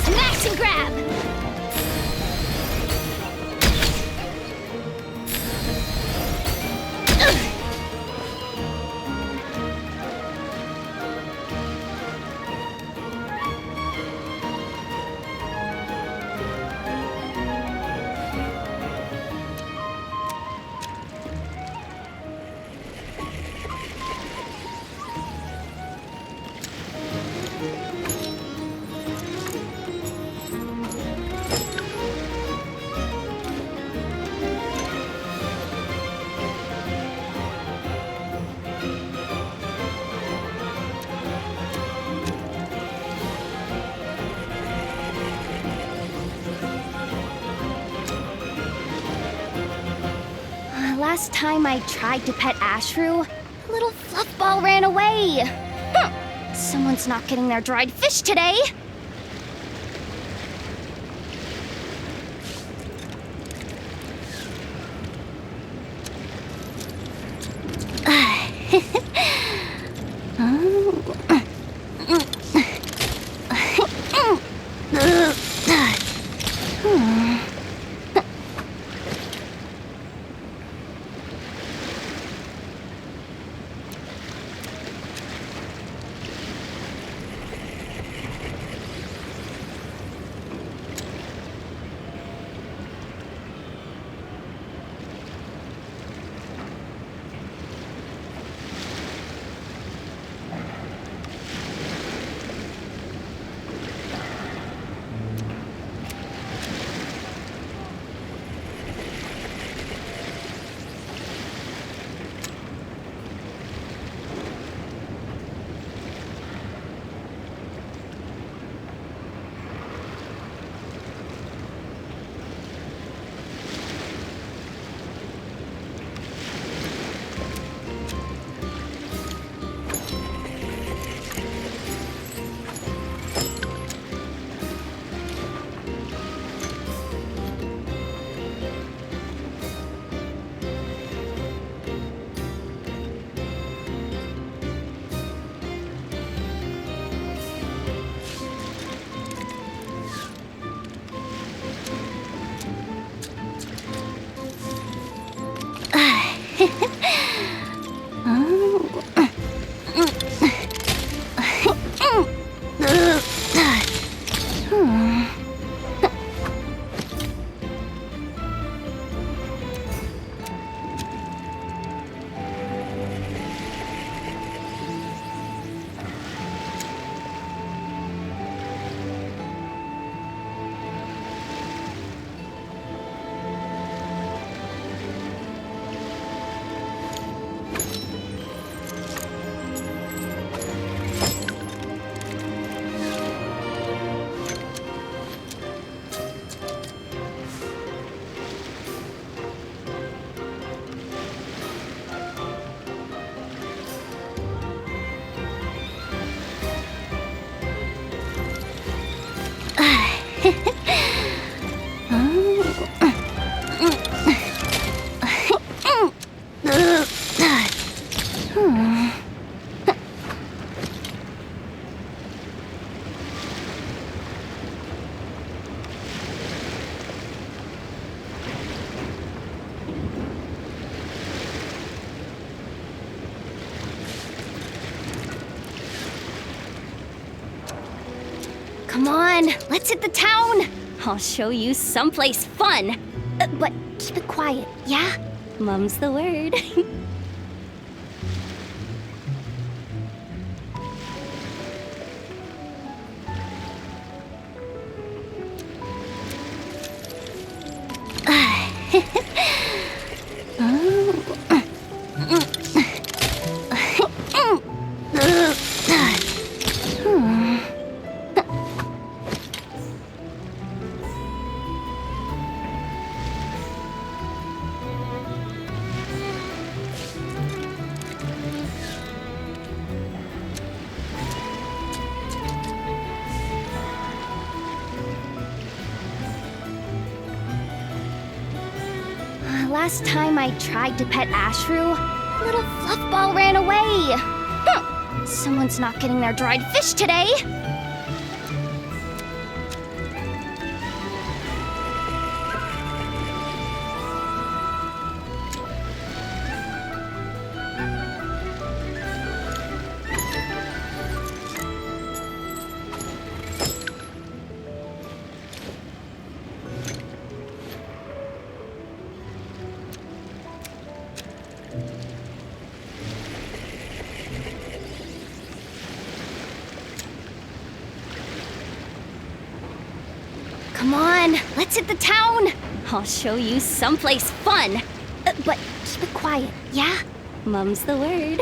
Smash and grab! Last time I tried to pet Ashru, a little fluffball ran away. Someone's not getting their dried fish today. Come on, let's hit the town. I'll show you someplace fun. But keep it quiet, yeah? Mum's the word. Last time I tried to pet Ashru, little fluffball ran away. Someone's not getting their dried fish today. Come on, let's hit the town. I'll show you someplace fun. But keep it quiet, yeah? Mum's the word.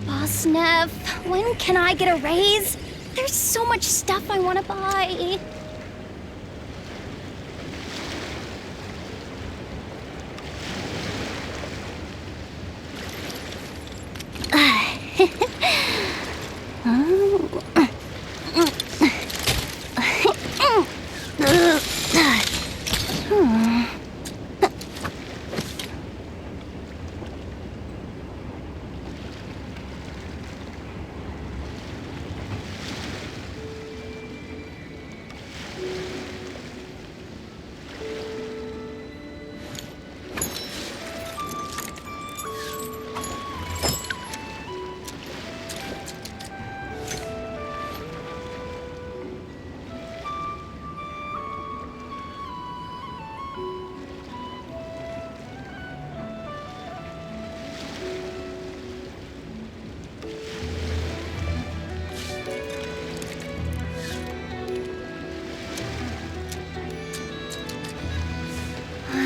Boss Neff, when can I get a raise? There's so much stuff I want to buy.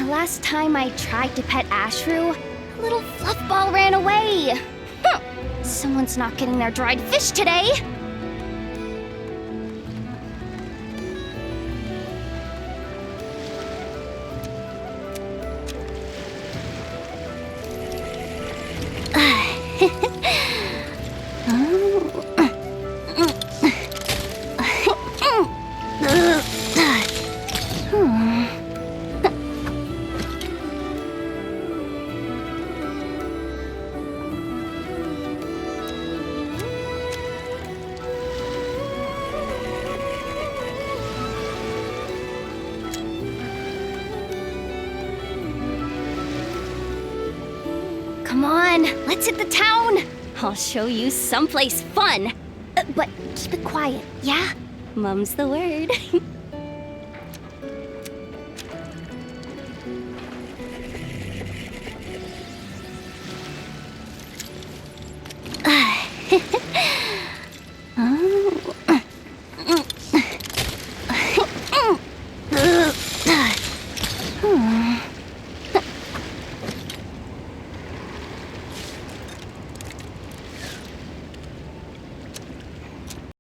Last time I tried to pet Ashru, a little fluffball ran away. Someone's not getting their dried fish today. Come on, let's hit the town. I'll show you someplace fun. But keep it quiet, yeah? Mum's the word.